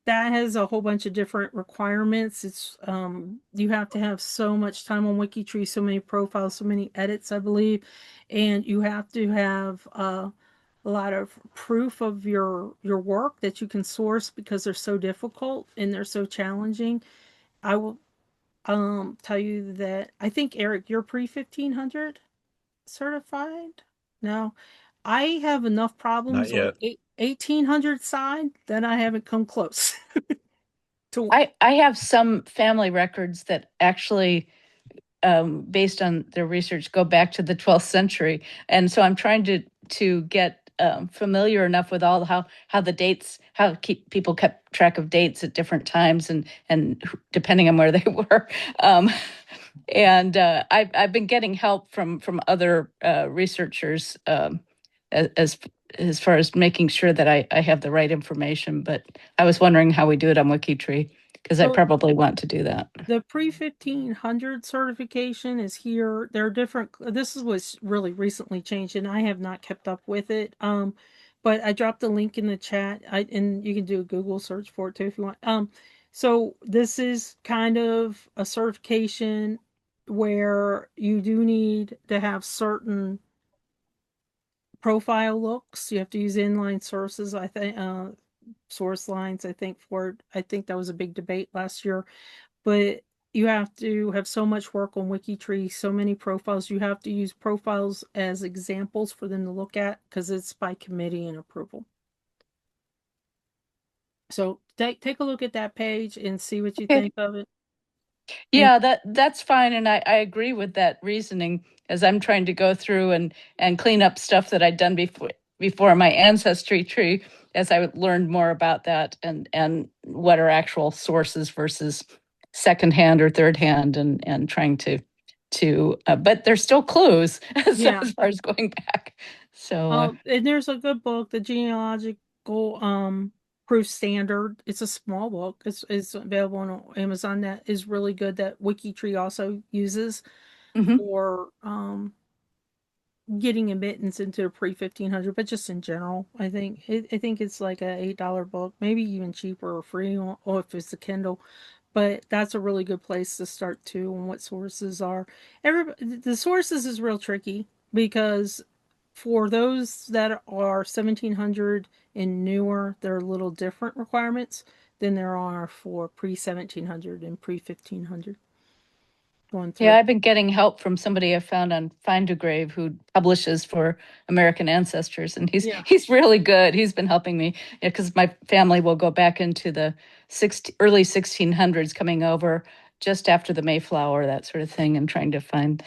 that has a whole bunch of different requirements. It's you have to have so much time on WikiTree, so many profiles, so many edits, I believe, and you have to have a lot of proof of your work that you can source because they're so difficult and they're so challenging. I will tell you that I think Eric, you're pre 1500 certified. No, I have enough Not problems on yet. 1800 side that I haven't come close to. I have some family records that actually, based on their research, go back to the 12th century, and so I'm trying to get familiar enough with all how the dates, how people kept track of dates at different times, and depending on where they were. Um, and I've been getting help from other researchers, as as far as making sure that I have the right information. But I was wondering how we do it on WikiTree, because I So probably want to do that. the pre 1500 certification is here. There are different, this is what's really recently changed, and I have not kept up with it. But I dropped the link in the chat. And you can do a Google search for it too if you want. So this is kind of a certification where you do need to have certain profile looks. You have to use inline sources, I think, source lines, I think, for it. I think that was a big debate last year. But you have to have so much work on WikiTree, so many profiles. You have to use profiles as examples for them to look at because it's by committee and approval. So take a look at that page and see what you Okay. think of it. Yeah, that's fine, and I agree with that reasoning as I'm trying to go through and clean up stuff that I'd done before my ancestry tree, as I learned more about that and what are actual sources versus secondhand or third hand, and trying to but there's still clues Yeah. as far as going back. So And there's a good book, the genealogical proof standard. It's a small book. It's available on Amazon. That is really good. That WikiTree also uses mhm. for getting admittance into a pre 1500, but just in general, I think it's like a $8 book, maybe even cheaper or free, or if it's a Kindle. But that's a really good place to start too on what sources are. The sources is real tricky because for those that are 1700 and newer, there are a little different requirements than there are for pre 1700 and pre 1500 going Yeah, through. I've been getting help from somebody I found on Find a Grave who publishes for American Ancestors, and Yeah. he's really good. He's been helping me because my family will go back into the early 1600s, coming over just after the Mayflower, that sort of thing, and trying to find.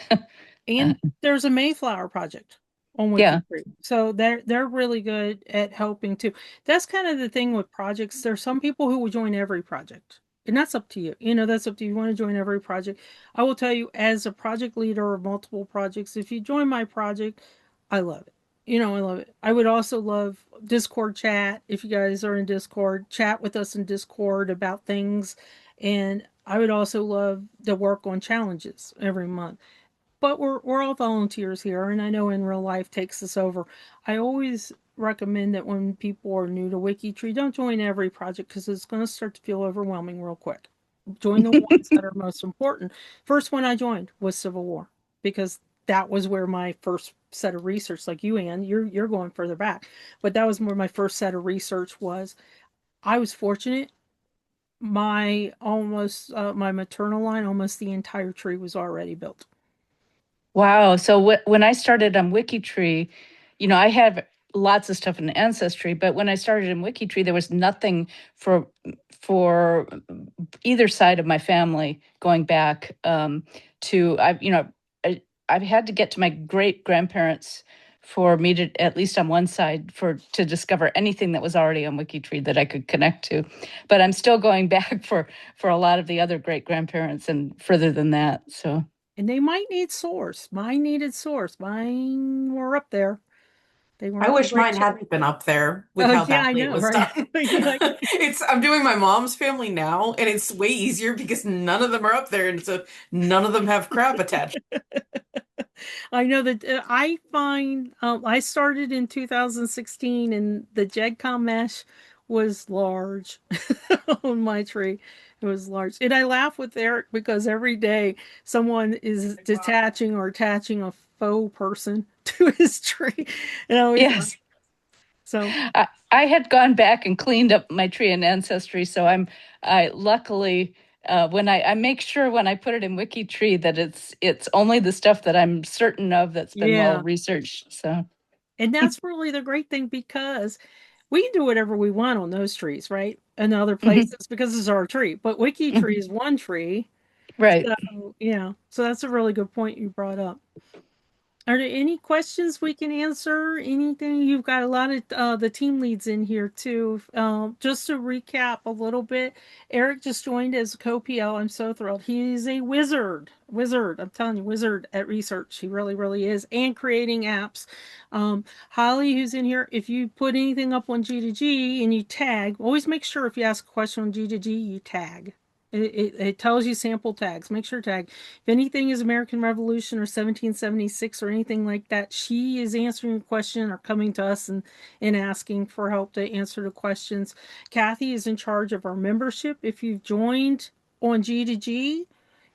And there's a Mayflower project on Yeah. WikiTree. So they're really good at helping too. That's kind of the thing with projects. There's some people who will join every project. And that's up to you. That's up to you. You want to join every project. I will tell you, as a project leader of multiple projects, if you join my project, I love it. I love it. I would also love Discord chat. If you guys are in Discord, chat with us in Discord about things. And I would also love to work on challenges every month. But we're all volunteers here, and I know in real life takes us over. I always recommend that when people are new to WikiTree, don't join every project because it's going to start to feel overwhelming real quick. Join the ones that are most important. First one I joined was Civil War because that was where my first set of research, like you, Ann, you're going further back, but that was where my first set of research was. I was fortunate. My maternal line, almost the entire tree was already built. Wow. So when I started on WikiTree, I have lots of stuff in Ancestry, but when I started in WikiTree, there was nothing for either side of my family going back to I've had to get to my great grandparents for me to, at least on one side, to discover anything that was already on WikiTree that I could connect to. But I'm still going back for a lot of the other great grandparents and further than that. So. And they might need source. Mine needed source. Mine were up there. They I weren't wish great. mine hadn't been up there with Oh, how yeah, I badly it know, was right? done. Yeah. I'm doing my mom's family now, and it's way easier because none of them are up there, and so none of them have crap attached. I know that I find I started in 2016 and the JEDCOM mesh was large on my tree. It was large. And I laugh with Eric because every day someone is detaching or attaching a faux person to his tree. And I always laugh. Yes. So I had gone back and cleaned up my tree in Ancestry, so I luckily when I make sure when I put it in WikiTree that it's only the stuff that I'm certain of that's been well yeah. researched. So And that's really the great thing because we can do whatever we want on those trees, right? And other places because it's our tree. But WikiTree is one tree. right. So, yeah. So that's a really good point you brought up. Are there any questions we can answer? Anything? You've got a lot of the team leads in here too. Just to recap a little bit, Eric just joined as a co-PL. I'm so thrilled. He's a wizard. Wizard. I'm telling you, wizard at research. He really, really is. And creating apps. Holly, who's in here, if you put anything up on G2G and you tag, always make sure if you ask a question on G2G, you tag. It tells you sample tags. Make sure tag. If anything is American Revolution or 1776 or anything like that, she is answering a question or coming to us and asking for help to answer the questions. Kathy is in charge of our membership. If you've joined on G2G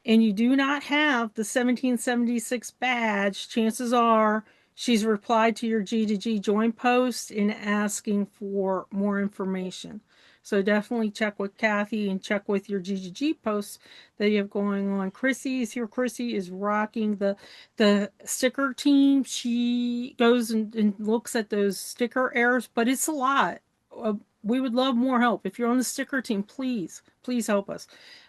and you do not have the 1776 badge, chances are she's replied to your G2G join post in asking for more information. So definitely check with Kathy and check with your G2G posts that you have going on. Chrissy is here. Chrissy is rocking the sticker team. She goes and looks at those sticker errors, but it's a lot. We would love more help. If you're on the sticker team, please help us.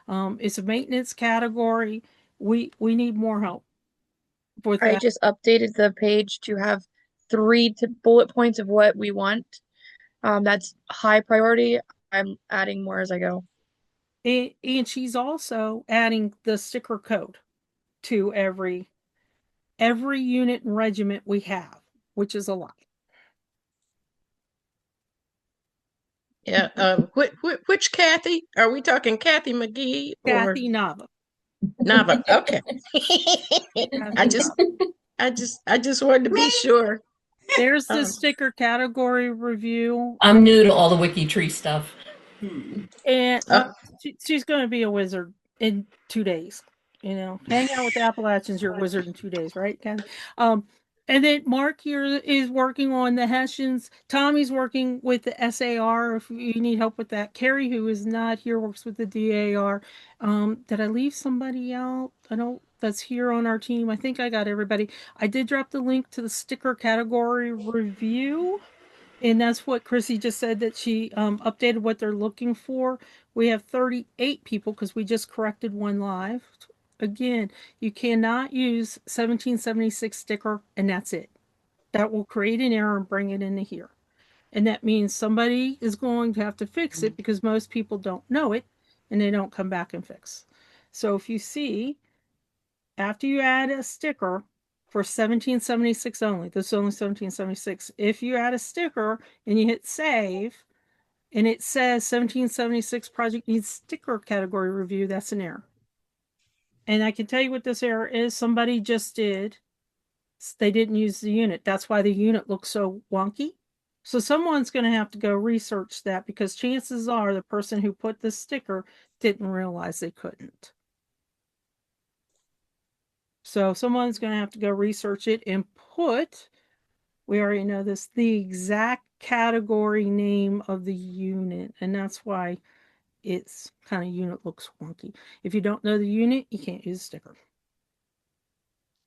It's a maintenance category. We need more help with I that. just updated the page to have three bullet points of what we want. That's high priority. I'm adding more as I go. And she's also adding the sticker code to every unit and regiment we have, which is a lot. Yeah. Which Kathy? Are we talking Kathy McGee or Kathy Nava. Nava? Okay. Kathy I just wanted to be sure. There's the sticker category review. I'm new to all the WikiTree stuff. And she's going to be a wizard in 2 days. Hang out with the Appalachians, you're a wizard in 2 days, right, Kathy? And then Mark here is working on the Hessians. Tommy's working with the SAR if you need help with that. Carrie, who is not here, works with the DAR. Did I leave somebody out? I don't. That's here on our team. I think I got everybody. I did drop the link to the sticker category review. And that's what Chrissy just said, that she updated what they're looking for. We have 38 people because we just corrected one live. Again, you cannot use 1776 sticker and that's it. That will create an error and bring it into here. And that means somebody is going to have to fix it because most people don't know it. and they don't come back and fix. So if you see, after you add a sticker for 1776 only, this is only 1776, if you add a sticker and you hit save, and it says 1776 project needs sticker category review, that's an error. And I can tell you what this error is. Somebody just did. They didn't use the unit. That's why the unit looks so wonky. So someone's going to have to go research that, because chances are the person who put the sticker didn't realize they couldn't. So someone's going to have to go research it and put, we already know this, the exact category name of the unit. And that's why its kind of unit looks wonky. If you don't know the unit, you can't use a sticker.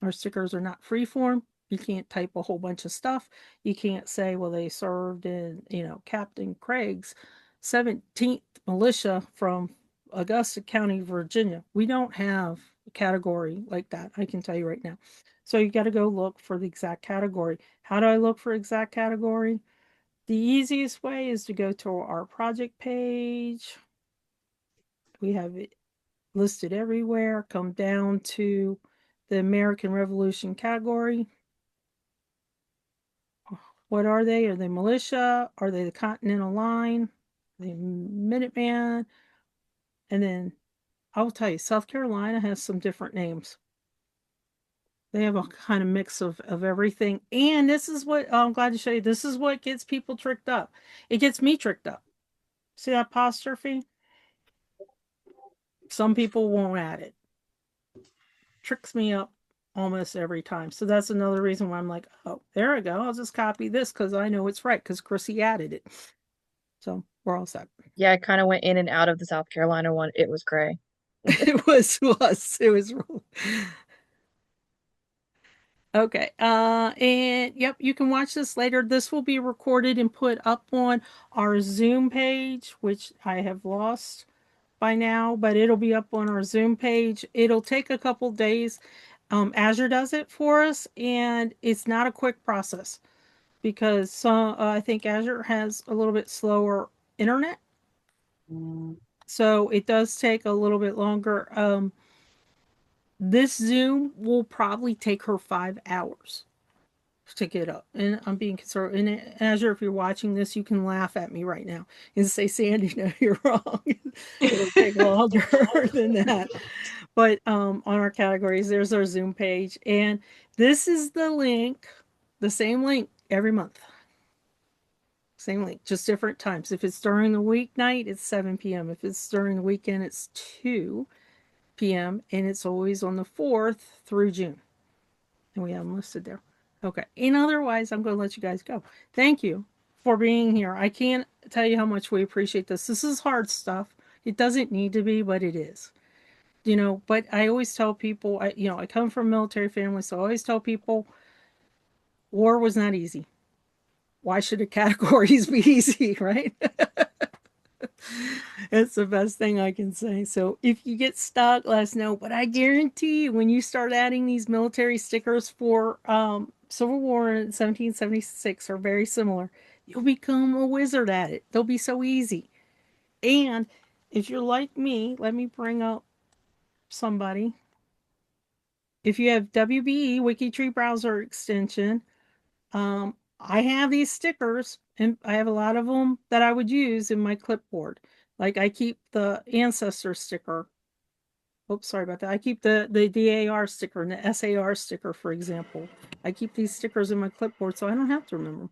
Our stickers are not freeform. You can't type a whole bunch of stuff. You can't say, well, they served in, Captain Craig's 17th Militia from Augusta County, Virginia. We don't have a category like that, I can tell you right now. So you got to go look for the exact category. How do I look for exact category? The easiest way is to go to our project page. We have it listed everywhere. Come down to the American Revolution category. What are they? Are they militia? Are they the Continental Line? Are they Minuteman? And then I will tell you, South Carolina has some different names. They have a kind of mix of everything. And this is what, I'm glad to show you, this is what gets people tricked up. It gets me tricked up. See that apostrophe? Some people won't add it. Tricks me up almost every time. So that's another reason why I'm like, oh, there I go. I'll just copy this because I know it's right, because Chrissy added it. So we're all set. Yeah, I kind of went in and out of the South Carolina one. It was gray. It was. Okay. And yep, you can watch this later. This will be recorded and put up on our Zoom page, which I have lost by now, but it'll be up on our Zoom page. It'll take a couple days. Azure does it for us, and it's not a quick process because I think Azure has a little bit slower internet. So it does take a little bit longer. This Zoom will probably take her 5 hours to get up. And I'm being conservative. And Azure, if you're watching this, you can laugh at me right now and say, Sandy, no, you're wrong. It'll take longer than that. But on our categories, there's our Zoom page. And this is the link, the same link every month. Same link, just different times. If it's during the weeknight, it's 7 p.m. If it's during the weekend, it's 2 p.m. And it's always on the 4th through June. And we have them listed there. Okay. And otherwise, I'm going to let you guys go. Thank you for being here. I can't tell you how much we appreciate this. This is hard stuff. It doesn't need to be, but it is. But I always tell people, I come from a military family, so I always tell people war was not easy. Why should the categories be easy, right? It's the best thing I can say. So if you get stuck, let us know. But I guarantee you, when you start adding these military stickers for Civil War in 1776 are very similar, you'll become a wizard at it. They'll be so easy. And if you're like me, let me bring up somebody. If you have WBE, WikiTree browser extension, I have these stickers, and I have a lot of them that I would use in my clipboard. Like I keep the ancestor sticker. Oops, sorry about that. I keep the DAR sticker and the SAR sticker, for example. I keep these stickers in my clipboard so I don't have to remember.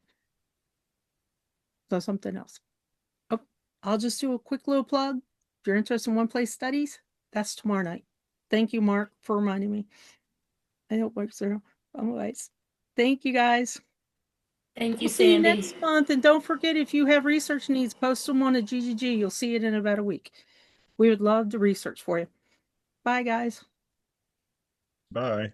So something else. Oh, I'll just do a quick little plug. If you're interested in one-place studies, that's tomorrow night. Thank you, Mark, for reminding me. I hope works there. Otherwise, thank you guys. Thank you, We'll see you Sandy. next month. And don't forget, if you have research needs, post them on a GGG. You'll see it in about a week. We would love to research for you. Bye, guys. Bye.